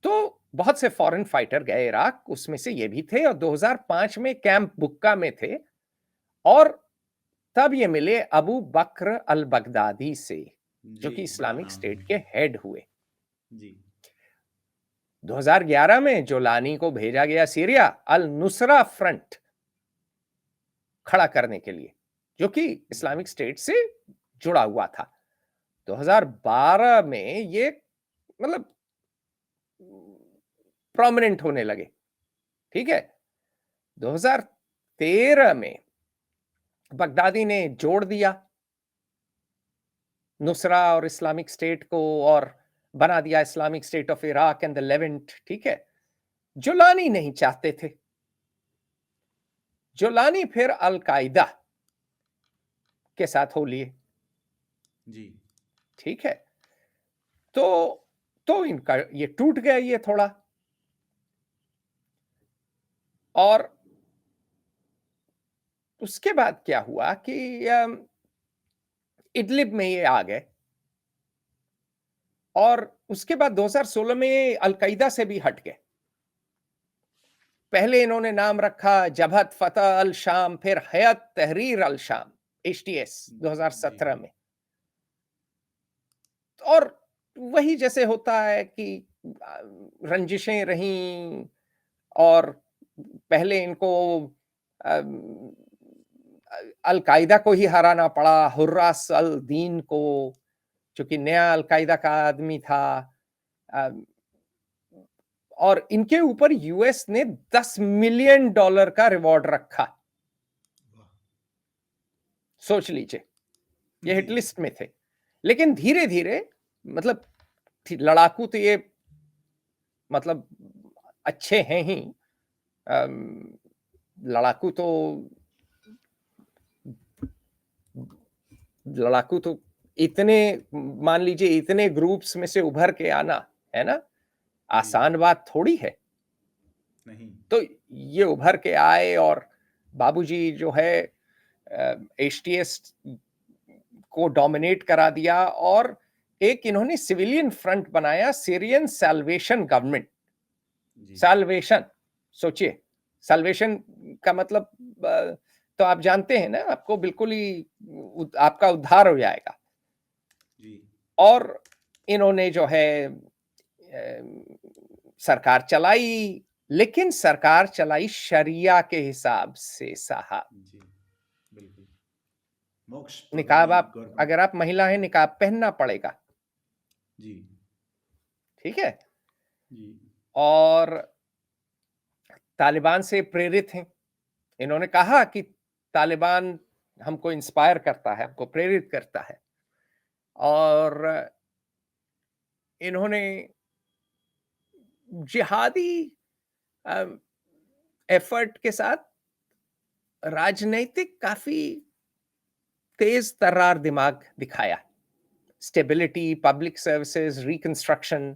तो बहुत से फॉरेन फाइटर गए इराक, उसमें से ये भी थे, और 2005 में कैंप बुक्का में थे, और तब ये मिले अबू बकर अल बगदादी से, जो जी कि बड़ा इस्लामिक नाम स्टेट है। के हेड हुए। जी 2011 में जोलानी को भेजा गया सीरिया अल नुसरा फ्रंट खड़ा करने के लिए, जो कि इस्लामिक स्टेट से जुड़ा हुआ था। 2012 में ये मतलब प्रोमिनेंट होने लगे, ठीक है। 2013 में बगदादी ने जोड़ दिया नुसरा और इस्लामिक स्टेट को, और बना दिया Islamic state of Iraq and the Levant, ठीक है। जोलानी नहीं चाहते थे। जोलानी फिर अल कायदा के साथ हो लिए, जी ठीक है। तो इनका ये टूट गया ये थोड़ा, और उसके बाद क्या हुआ कि इदलिब में ये आ गए, और उसके बाद 2016 में अल कायदा से भी हट गए। पहले इन्होंने नाम रखा जबहत फतह अल शाम, फिर हयत तहरीर अल शाम, एचटीएस, जी 2017 में। और वही जैसे होता है कि रंजिशें रहीं, और पहले इनको अल-कायदा को ही हराना पड़ा, हुर्रास अल-दीन को, जो कि नया अल-कायदा का आदमी था। अ, और इनके ऊपर यूएस ने $10 मिलियन का रिवॉर्ड रखा। वाह। सोच लीजिए, ये जी। हिट लिस्ट में थे। लेकिन धीरे-धीरे मतलब लड़ाकू तो ये मतलब अच्छे हैं ही। अम, लड़ाकू तो लड़ाकू तो इतने मान लीजिए इतने ग्रुप्स में से उभर के आना, है ना? जी। आसान बात थोड़ी है। नहीं। तो ये उभर के आए और बाबूजी जो है एचटीएस को डोमिनेट करा दिया और एक इन्होंने सिविलियन फ्रंट बनाया, सीरियन सैल्वेशन गवर्नमेंट। जी। सैल्वेशन, सोचिए, सैल्वेशन का मतलब तो आप जानते हैं ना, आपको बिल्कुल ही आपका उद्धार हो जाएगा। जी। और इन्होंने जो है सरकार चलाई, लेकिन सरकार चलाई शरिया के हिसाब से साहब। जी। बिल्कुल। मोक्ष निकाब, पगड़ी आप गवर्नमेंट। अगर आप महिला हैं, निकाब पहनना पड़ेगा, जी। ठीक है? जी। और तालिबान से प्रेरित हैं। इन्होंने कहा कि तालिबान हमको इंस्पायर करता है, हमको प्रेरित करता है। और इन्होंने जिहादी अ, एफर्ट के साथ राजनैतिक काफ़ी तेज़ तर्रार दिमाग दिखाया। स्टेबिलिटी, पब्लिक सर्विसेज़, रिकंस्ट्रक्शन,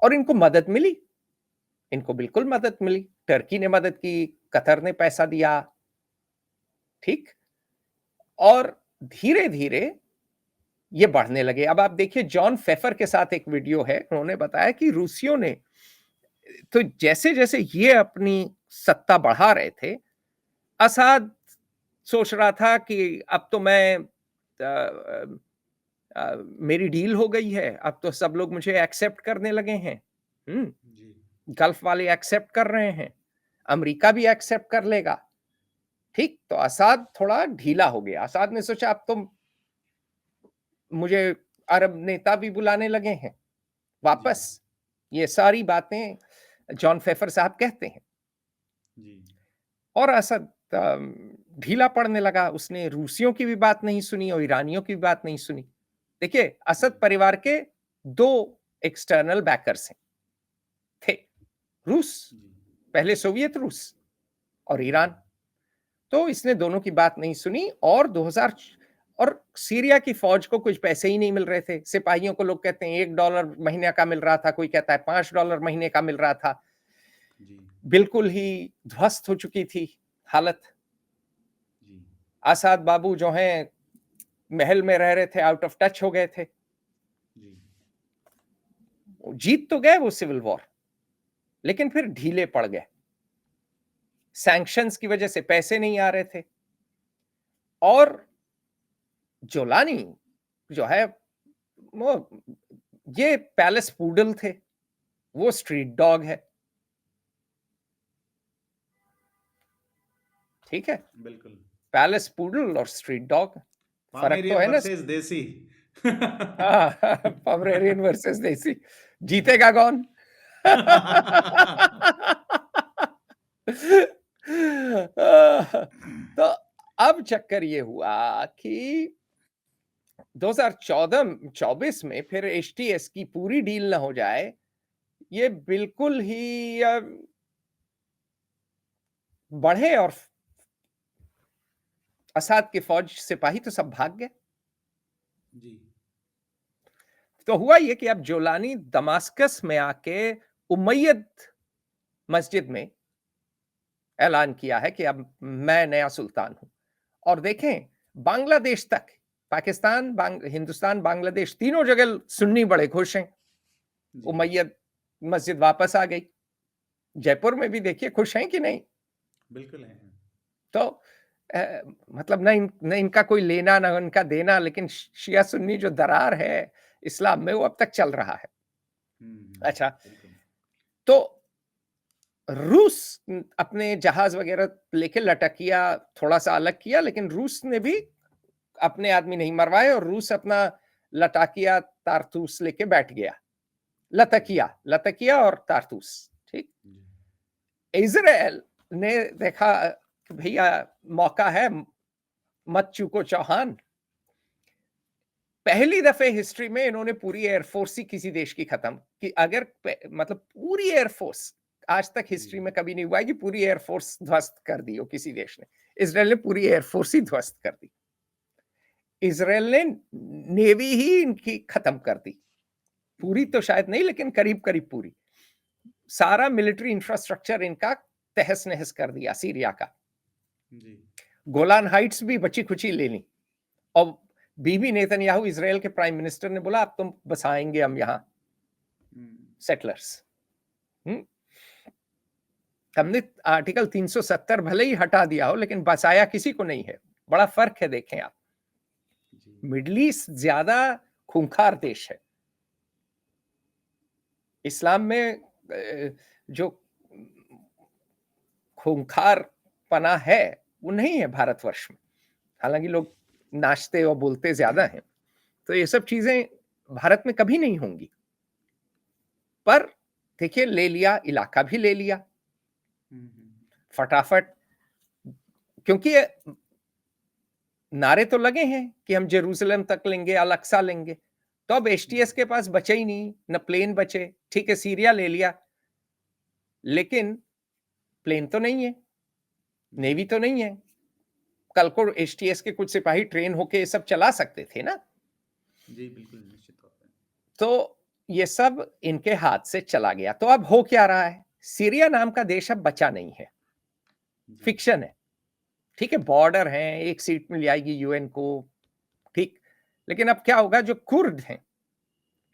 और इनको मदद मिली। इनको बिल्कुल मदद मिली। टर्की ने मदद की, कतर ने पैसा दिया, ठीक? और धीरे-धीरे ये बढ़ने लगे। अब आप देखिए, जॉन फेफर के साथ एक वीडियो है, उन्होंने बताया कि रूसियों ने तो जैसे-जैसे ये अपनी सत्ता बढ़ा रहे थे, असाद सोच रहा था कि अब तो मैं मेरी डील हो गई है, अब तो सब लोग मुझे एक्सेप्ट करने लगे हैं। हुँ, जी। गल्फ वाले एक्सेप्ट कर रहे हैं, अमेरिका भी एक्सेप्ट कर लेगा, ठीक? तो असाद थोड़ा ढीला हो गया। असाद ने सोचा अब तो मुझे अरब नेता भी बुलाने लगे हैं जी। वापस। ये सारी बातें जॉन फेफर साहब कहते हैं। जी। और असद ढीला पड़ने लगा। उसने रूसियों की भी बात नहीं सुनी और ईरानियों की भी बात नहीं सुनी। देखिए, असद जी। परिवार के 2 एक्सटर्नल बैकर्स हैं, थे। रूस, जी। पहले सोवियत रूस और जी। ईरान। तो इसने दोनों की बात नहीं सुनी और 2000 और सीरिया की फौज को कुछ पैसे ही नहीं मिल रहे थे। सिपाहियों को लोग कहते हैं $1 महीने का मिल रहा था, कोई कहता है $5 महीने का मिल रहा था। जी। बिल्कुल ही ध्वस्त हो चुकी थी हालत। जी। आसाद बाबू जो हैं महल में रह रहे थे, आउट ऑफ टच हो गए थे। जी। जीत तो गए वो सिविल वॉर, लेकिन फिर ढीले पड़ गए। सैंक्शंस की वजह से पैसे नहीं आ रहे थे। और जोलानी जो है, वो ये पैलेस पूडल थे, वो स्ट्रीट डॉग है, ठीक है? बिल्कुल। पैलेस पूडल और स्ट्रीट डॉग, फर्क तो पामेरियन है ना। वर्सेस देसी। पमरेरियन वर्सेस देसी, जीतेगा कौन? तो अब चक्कर ये हुआ कि 2014-24 में फिर एचटीएस की पूरी डील ना हो जाए, ये बिल्कुल ही बढ़े और असाद के फौज सिपाही तो सब भाग गए। जी। तो हुआ ये कि अब जोलानी दमास्कस में आके उमैयद मस्जिद में ऐलान किया है कि अब मैं नया सुल्तान हूं। और देखें, बांग्लादेश तक, पाकिस्तान, हिंदुस्तान, बांग्लादेश, तीनों जगह सुन्नी बड़े खुश हैं। जी। उमैयद मस्जिद वापस आ गई। जयपुर में भी देखिए खुश हैं कि नहीं? बिल्कुल है। तो मतलब न इनका कोई लेना ना उनका देना, लेकिन शिया सुन्नी जो दरार है इस्लाम में, वो अब तक चल रहा है। अच्छा, बिल्कुल। तो रूस अपने जहाज वगैरह लेके लटकिया, थोड़ा सा अलग किया, लेकिन रूस ने भी अपने आदमी नहीं मरवाए और रूस अपना लटाकिया तारतूस लेके बैठ गया। लतकिया और तारतूस, ठीक। इजराइल ने देखा कि भैया मौका है, मत चूको चौहान। पहली दफे हिस्ट्री में इन्होंने पूरी एयरफोर्स ही किसी देश की खत्म कि अगर मतलब पूरी एयरफोर्स, आज तक हिस्ट्री में कभी नहीं हुआ है कि पूरी एयरफोर्स ध्वस्त कर दी हो किसी देश ने। इसराइल ने पूरी एयरफोर्स ही ध्वस्त कर दी। इसराइल ने नेवी ही इनकी खत्म कर दी, पूरी तो शायद नहीं लेकिन करीब करीब पूरी। सारा मिलिट्री इंफ्रास्ट्रक्चर इनका तहस नहस कर दिया सीरिया का। गोलान हाइट्स भी बची खुची ले ली और बीबी नेतन्याहू इजराइल के प्राइम मिनिस्टर ने बोला अब तुम बसाएंगे हम यहां सेटलर्स। हमने आर्टिकल 370 भले ही हटा दिया हो लेकिन बसाया किसी को नहीं है। बड़ा फर्क है, देखें आप। मिडल ईस्ट ज्यादा खूंखार देश है। इस्लाम में जो खूंखार पना है वो नहीं है भारतवर्ष में, हालांकि लोग नाचते और बोलते ज्यादा हैं, तो ये सब चीजें भारत में कभी नहीं होंगी। पर देखिए, ले लिया, इलाका भी ले लिया फटाफट, क्योंकि नारे तो लगे हैं कि हम जेरूसलम तक लेंगे, अल-अक्सा लेंगे। तो अब एचटीएस के पास बचे ही नहीं, न प्लेन बचे। ठीक है, सीरिया ले लिया, लेकिन प्लेन तो नहीं है, नेवी तो नहीं है। कल को एचटीएस के कुछ सिपाही ट्रेन होके ये सब चला सकते थे ना। जी बिल्कुल, निश्चित तौर पे। तो ये सब इनके हाथ से चला गया। तो अब हो क्या रहा है, सीरिया नाम का देश अब बचा नहीं है, फिक्शन है। ठीक है, बॉर्डर है, एक सीट मिल जाएगी यूएन को, ठीक। लेकिन अब क्या होगा, जो कुर्द हैं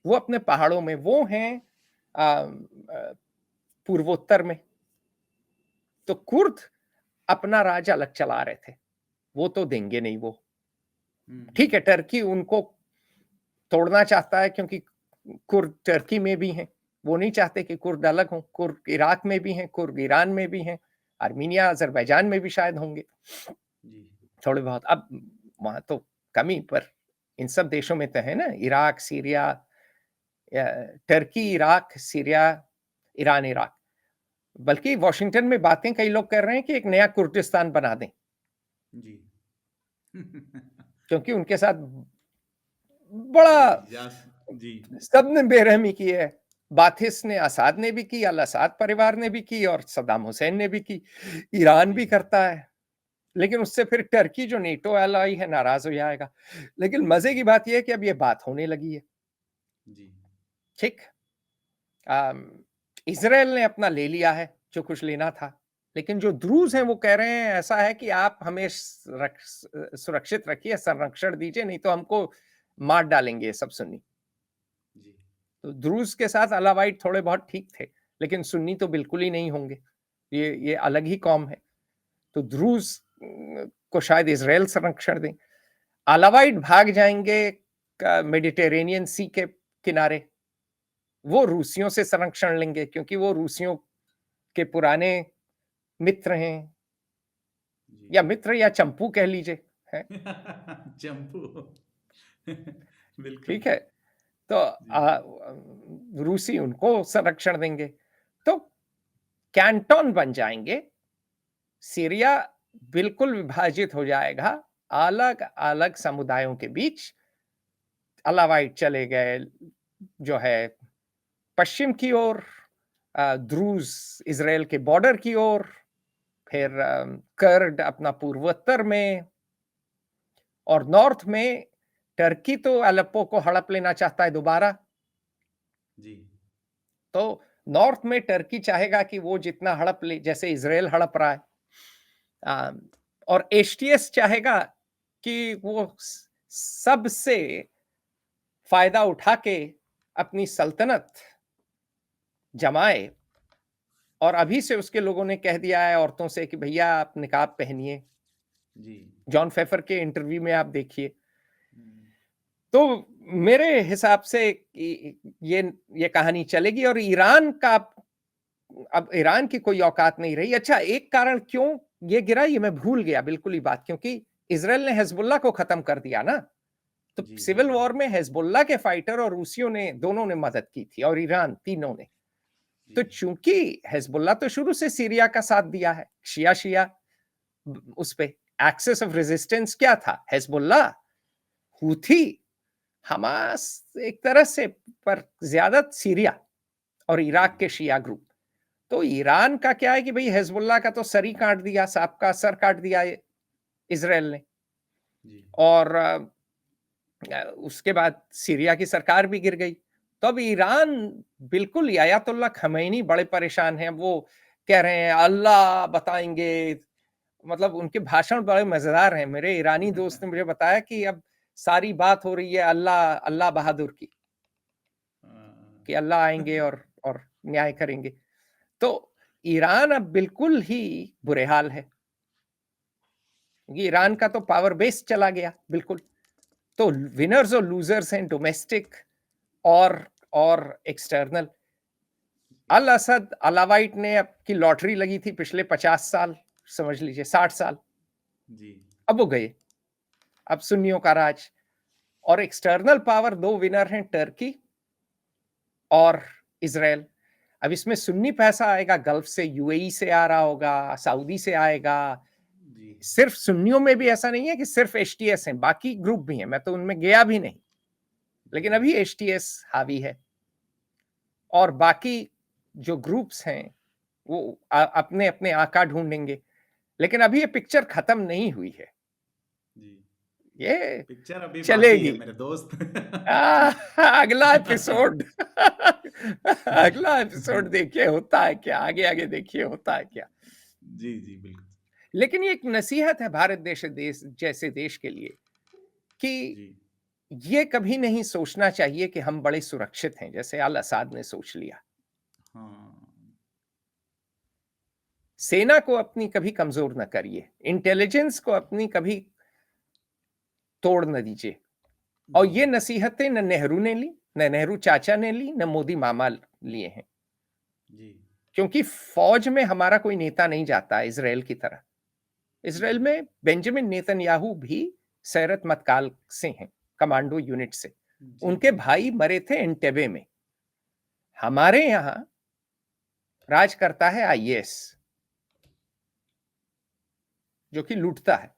वो अपने पहाड़ों में, वो हैं पूर्वोत्तर में, तो कुर्द अपना राज अलग चला रहे थे, वो तो देंगे नहीं वो। ठीक है, टर्की उनको तोड़ना चाहता है क्योंकि कुर्द टर्की में भी हैं, वो नहीं चाहते कि कुर्द अलग हों। कुर्द इराक में भी हैं, कुर्द ईरान में भी हैं, आर्मीनिया अजरबैजान में भी शायद होंगे थोड़े बहुत। अब वहां तो कमी, पर इन सब देशों में तो है ना, Iraq, Syria, Turkey, Iraq, Syria, Iran, Iraq. बल्कि वॉशिंगटन में बातें कई लोग कर रहे हैं कि एक नया कुर्दिस्तान बना दें जी क्योंकि उनके साथ बड़ा जी सबने बेरहमी की है। बाथिस ने, असाद ने भी की, अल असाद परिवार ने भी की, और सद्दाम हुसैन ने भी की, ईरान भी करता है। लेकिन उससे फिर टर्की जो नेटो एलाई है नाराज हो जाएगा। लेकिन मजे की बात यह है कि अब ये बात होने लगी है। ठीक, इजराइल ने अपना ले लिया है जो कुछ लेना था, लेकिन जो द्रूज हैं वो कह रहे हैं ऐसा है कि आप हमें सुरक्षित रखिए, संरक्षण दीजिए, नहीं तो हमको मार डालेंगे सब सुन्नी। तो द्रूज के साथ अलावाइट थोड़े बहुत ठीक थे, लेकिन सुन्नी तो बिल्कुल ही नहीं होंगे, ये अलग ही कौम है। तो द्रूज को शायद इजराइल संरक्षण दें, अलावाइट भाग जाएंगे मेडिटेरेनियन सी के किनारे, वो रूसियों से संरक्षण लेंगे क्योंकि वो रूसियों के पुराने मित्र हैं, या मित्र या चंपू कह लीजिए है। चंपू बिल्कुल ठीक है, तो रूसी उनको संरक्षण देंगे, तो कैंटोन बन जाएंगे। सीरिया बिल्कुल विभाजित हो जाएगा अलग अलग समुदायों के बीच। अलावाइट चले गए जो है पश्चिम की ओर, द्रूज इजराइल के बॉर्डर की ओर, फिर कर्ड अपना पूर्वोत्तर में, और नॉर्थ में टर्की तो अलेप्पो को हड़प लेना चाहता है दोबारा। तो नॉर्थ में टर्की चाहेगा कि वो जितना हड़प ले जैसे इजराइल हड़प रहा है, और एचटीएस चाहेगा कि वो सबसे फायदा उठा के अपनी सल्तनत जमाए। और अभी से उसके लोगों ने कह दिया है औरतों से कि भैया आप निकाब पहनिए। जॉन फेफर के इंटरव्यू में आप देखिए। तो मेरे हिसाब से ये कहानी चलेगी। और ईरान का अब ईरान की कोई औकात नहीं रही। अच्छा, एक कारण क्यों ये गिरा ये मैं भूल गया बिल्कुल ही बात, क्योंकि इज़राइल ने हिज़्बुल्लाह को खत्म कर दिया ना। तो जी, जी, सिविल वॉर में हिज़्बुल्लाह के फाइटर और रूसियों ने दोनों ने मदद की थी, और ईरान, तीनों ने। तो जी, चूंकि हिज़्बुल्लाह तो शुरू से सीरिया का साथ दिया है, शिया शिया उस पे एक्सेस ऑफ रेजिस्टेंस क्या था? हिज़्बुल्लाह, हूथी, हमास एक तरह से, पर ज्यादा सीरिया और इराक जी, के शिया ग्रुप। तो ईरान का क्या है कि भाई हिज़्बुल्लाह का तो सर ही काट दिया, सांप का सर काट दिया इज़राइल ने। जी, और उसके बाद सीरिया की सरकार भी गिर गई। तो अब ईरान, बिल्कुल, अयातुल्लाह खमैनी बड़े परेशान हैं। वो कह रहे हैं अल्लाह बताएंगे, मतलब उनके भाषण बड़े मजेदार हैं। मेरे ईरानी दोस्त ने मुझे बताया कि अब सारी बात हो रही है अल्लाह अल्लाह बहादुर की, कि अल्लाह आएंगे और न्याय करेंगे। तो ईरान अब बिल्कुल ही बुरे हाल है, क्योंकि ईरान जी, का तो पावर बेस चला गया बिल्कुल। तो विनर्स और लूजर्स हैं, डोमेस्टिक और और एक्सटर्नल। अल असद अलावाइट ने अब की लॉटरी लगी थी पिछले 50 साल, समझ लीजिए 60 साल, जी, अब वो गए। अब सुन्नियों का राज। और एक्सटर्नल पावर, दो विनर हैं, टर्की और इसराइल। अब इसमें सुन्नी पैसा आएगा गल्फ से, यूएई से आ रहा होगा, सऊदी से आएगा। जी, सिर्फ सुन्नियों में भी ऐसा नहीं है कि सिर्फ एचटीएस हैं, बाकी ग्रुप भी हैं, मैं तो उनमें गया भी नहीं, लेकिन जी, अभी एचटीएस हावी है। और बाकी जो ग्रुप्स हैं वो अपने अपने आका ढूंढेंगे। लेकिन अभी ये पिक्चर खत्म नहीं हुई है, जी। ये पिक्चर अभी बाकी है चलेगी। मेरे दोस्त। आ, जी। अगला एपिसोड अगला एपिसोड देखिए होता है क्या, आगे आगे देखिए होता है क्या। जी, जी, बिल्कुल। लेकिन ये एक नसीहत है भारत देश जैसे देश के लिए, कि जी, ये कभी नहीं सोचना चाहिए कि हम बड़े सुरक्षित हैं, जैसे अल असाद ने सोच लिया। हाँ। सेना को अपनी कभी कमजोर न करिए, इंटेलिजेंस को अपनी कभी तोड़ न दीजिए। और जी, ये नसीहतें न नेहरू ने ली, न नेहरू चाचा ने ली, न मोदी मामा लिए हैं। जी, क्योंकि फौज में हमारा कोई नेता नहीं जाता इजराइल की तरह। जी, इजराइल में बेंजामिन नेतन्याहू भी सैरत मतकाल से हैं, कमांडो यूनिट से। जी, उनके भाई मरे थे एंटेबे में। हमारे यहाँ राज करता है आईएएस, जो कि लूटता है।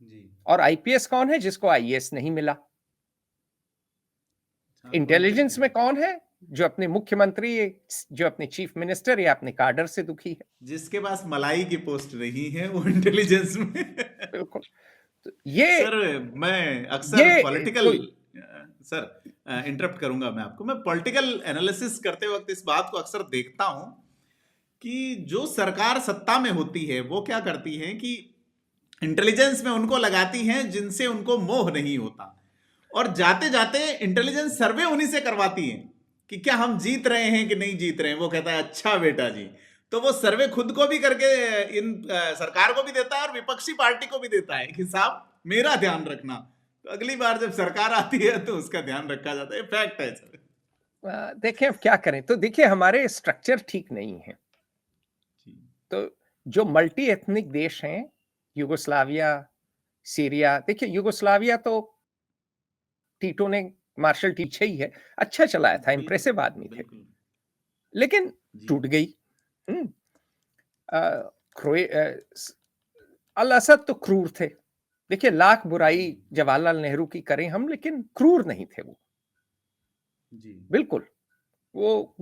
जी। और आईपीएस कौन है? जिसको आईएएस नहीं मिला। अच्छा, कॉन्फ्लिक्ट इंटेलिजेंस है। में कौन है? जो अपने मुख्यमंत्री, जो अपने चीफ मिनिस्टर या अपने कार्डर से दुखी है। जिसके पास मलाई की पोस्ट नहीं है वो इंटेलिजेंस में। बिल्कुल। तो ये सर, मैं अक्सर ये पॉलिटिकल, तो सर इंटरप्ट करूंगा मैं आपको। मैं पॉलिटिकल एनालिसिस करते वक्त इस बात को अक्सर देखता हूं कि जो सरकार सत्ता में होती है वो क्या करती है कि इंटेलिजेंस में उनको लगाती हैं जिनसे उनको मोह नहीं होता, और जाते जाते इंटेलिजेंस सर्वे उन्हीं से करवाती है कि क्या हम जीत रहे हैं कि नहीं जीत रहे हैं। वो कहता है अच्छा बेटा जी। तो वो सर्वे खुद को भी करके इन सरकार को भी देता है और विपक्षी पार्टी को भी देता है कि साहब मेरा ध्यान रखना। तो अगली बार जब सरकार आती है तो उसका ध्यान रखा जाता है। फैक्ट है सर। देखें अब क्या करें। तो देखिए हमारे स्ट्रक्चर ठीक नहीं है। जी, तो जो मल्टी एथनिक देश हैं, युगोस्लाविया, सीरिया, देखिए युगोस्लाविया तो टीटो ने, मार्शल पीछे ही है, अच्छा चलाया था, बिल्कुल, इंप्रेसिव आदमी थे, बिल्कुल। लेकिन जी, टूट गई। हम्म, अ, क्रोए अल असद तो क्रूर थे। देखिए लाख बुराई जी, जवाहरलाल नेहरू की करें हम, लेकिन क्रूर नहीं थे वो, जी, बिल्कुल। वो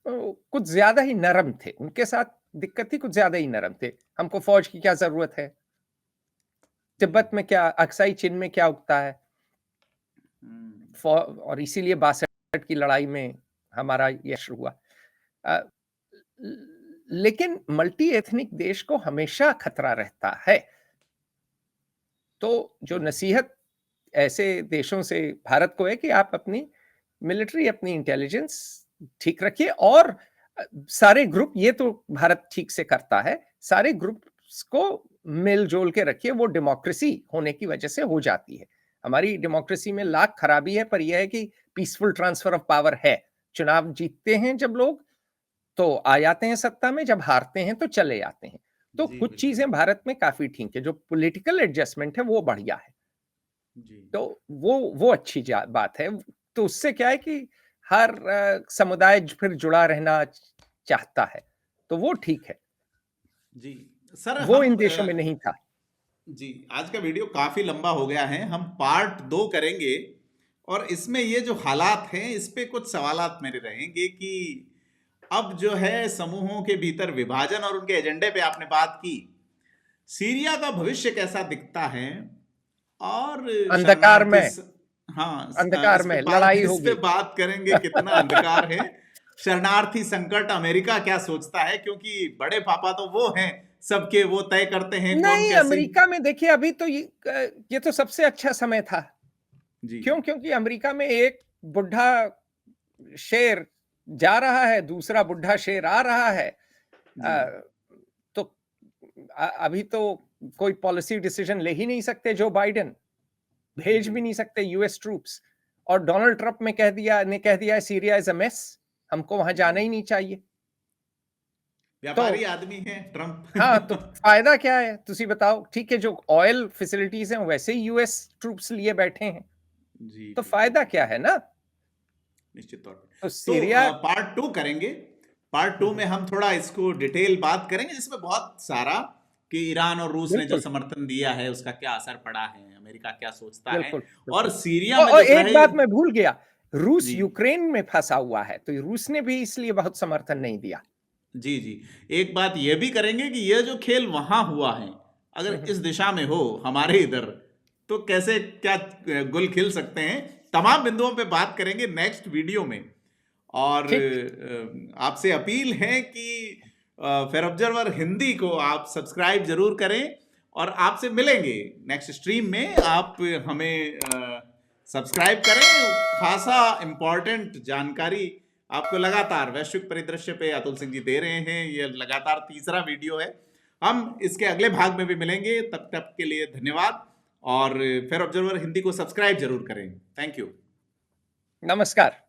कुछ ज्यादा ही नरम थे, उनके साथ दिक्कत थी, कुछ ज्यादा ही नरम थे। हमको फौज की क्या जरूरत है, जी, तिब्बत में क्या, अक्साई चिन में क्या उगता है। हम्म, और इसीलिए 62 की लड़ाई में हमारा यश हुआ। अ, लेकिन मल्टी एथनिक देश को हमेशा खतरा रहता है। तो जो जी, नसीहत ऐसे देशों से भारत को है कि आप अपनी मिलिट्री, अपनी इंटेलिजेंस ठीक रखिए। और सारे ग्रुप, ये तो भारत ठीक से करता है, सारे ग्रुप्स को मिलजोल के रखिए। वो डेमोक्रेसी होने की वजह से हो जाती है। हमारी डेमोक्रेसी में लाख खराबी है, पर यह है कि पीसफुल ट्रांसफर ऑफ पावर है। चुनाव जीतते हैं जब लोग, तो आ जाते हैं सत्ता में, जब हारते हैं तो चले जाते हैं। तो जी, कुछ बिल्कुल। चीजें भारत में काफी ठीक है, जो पॉलिटिकल एडजस्टमेंट है वो बढ़िया है। जी। तो वो अच्छी बात है। तो उससे क्या है कि हर समुदाय फिर जुड़ा रहना चाहता है, तो वो ठीक है। जी। सर वो इन हम देशों में नहीं था। जी, आज का वीडियो काफ़ी लंबा हो गया है, हम पार्ट 2 करेंगे और इसमें ये जो हालात हैं, इस पे कुछ सवालात मेरे रहेंगे कि अब जो है समूहों के भीतर विभाजन और उनके एजेंडे पे आपने बात की। सीरिया का भविष्य कैसा दिखता है और अंधकार शरणार्थी में, हाँ, अंधकार में लड़ाई इस पे होगी। बात करेंगे कितना अंधकार है। शरणार्थी संकट अमेरिका क्या सोचता है, क्योंकि बड़े पापा तो वो हैं सबके, वो तय करते हैं कौन नहीं, कैसे। अमेरिका में देखिए अभी तो ये तो सबसे अच्छा समय था। जी। क्यों? क्योंकि अमेरिका में एक बुढ़ा शेर जा रहा है, दूसरा बुढ़ा शेर आ रहा है। जी। अ, तो अभी तो कोई पॉलिसी डिसीजन ले ही नहीं सकते जो बाइडेन, भेज जी। भी नहीं सकते यूएस ट्रूप्स। और डोनाल्ड ट्रंप कह दिया है सीरिया इज अ मेस, हमको वहां जी। जाना ही नहीं चाहिए। तो व्यापारी आदमी है हाँ, तो ट्रंप। फायदा क्या है तुसी बताओ? ठीक है, जो ऑयल फैसिलिटीज हैं वैसे ही यूएस ट्रूप्स लिए बैठे हैं, जी, तो जी, जी, फायदा जी। क्या है ना? निश्चित तौर पे। तो तो सीरिया। पार्ट 2 करेंगे। पार्ट 2 में हम थोड़ा इसको डिटेल बात करेंगे, जिसमें बहुत सारा कि ईरान और रूस ने जो बिल्कुल, समर्थन दिया है उसका क्या असर पड़ा है, अमेरिका क्या सोचता है, बिल्कुल, और बिल्कुल। सीरिया में और जो एक रहे। बात मैं भूल गया, रूस जी, यूक्रेन में फंसा हुआ है, तो रूस ने भी इसलिए बहुत समर्थन नहीं दिया। जी, जी। एक बात ये भी करेंगे कि ये जो खेल वहां हुआ है, हुँ, अगर हुँ। इस दिशा में हो हमारे इधर, तो कैसे क्या गुल खिल सकते हैं, तमाम बिंदुओं पे बात करेंगे नेक्स्ट वीडियो में। और ठीक, आपसे अपील है कि फेयर ऑब्जर्वर हिंदी को आप सब्सक्राइब जरूर करें, और आपसे मिलेंगे नेक्स्ट स्ट्रीम में। आप हमें सब्सक्राइब करें, खासा इंपॉर्टेंट जानकारी आपको लगातार वैश्विक परिदृश्य पे अतुल सिंह जी दे रहे हैं। ये लगातार तीसरा वीडियो है। हम इसके अगले भाग में भी मिलेंगे, तब तक के लिए धन्यवाद। और फेयर ऑब्जर्वर हिंदी को सब्सक्राइब जरूर करें। Thank you. नमस्कार।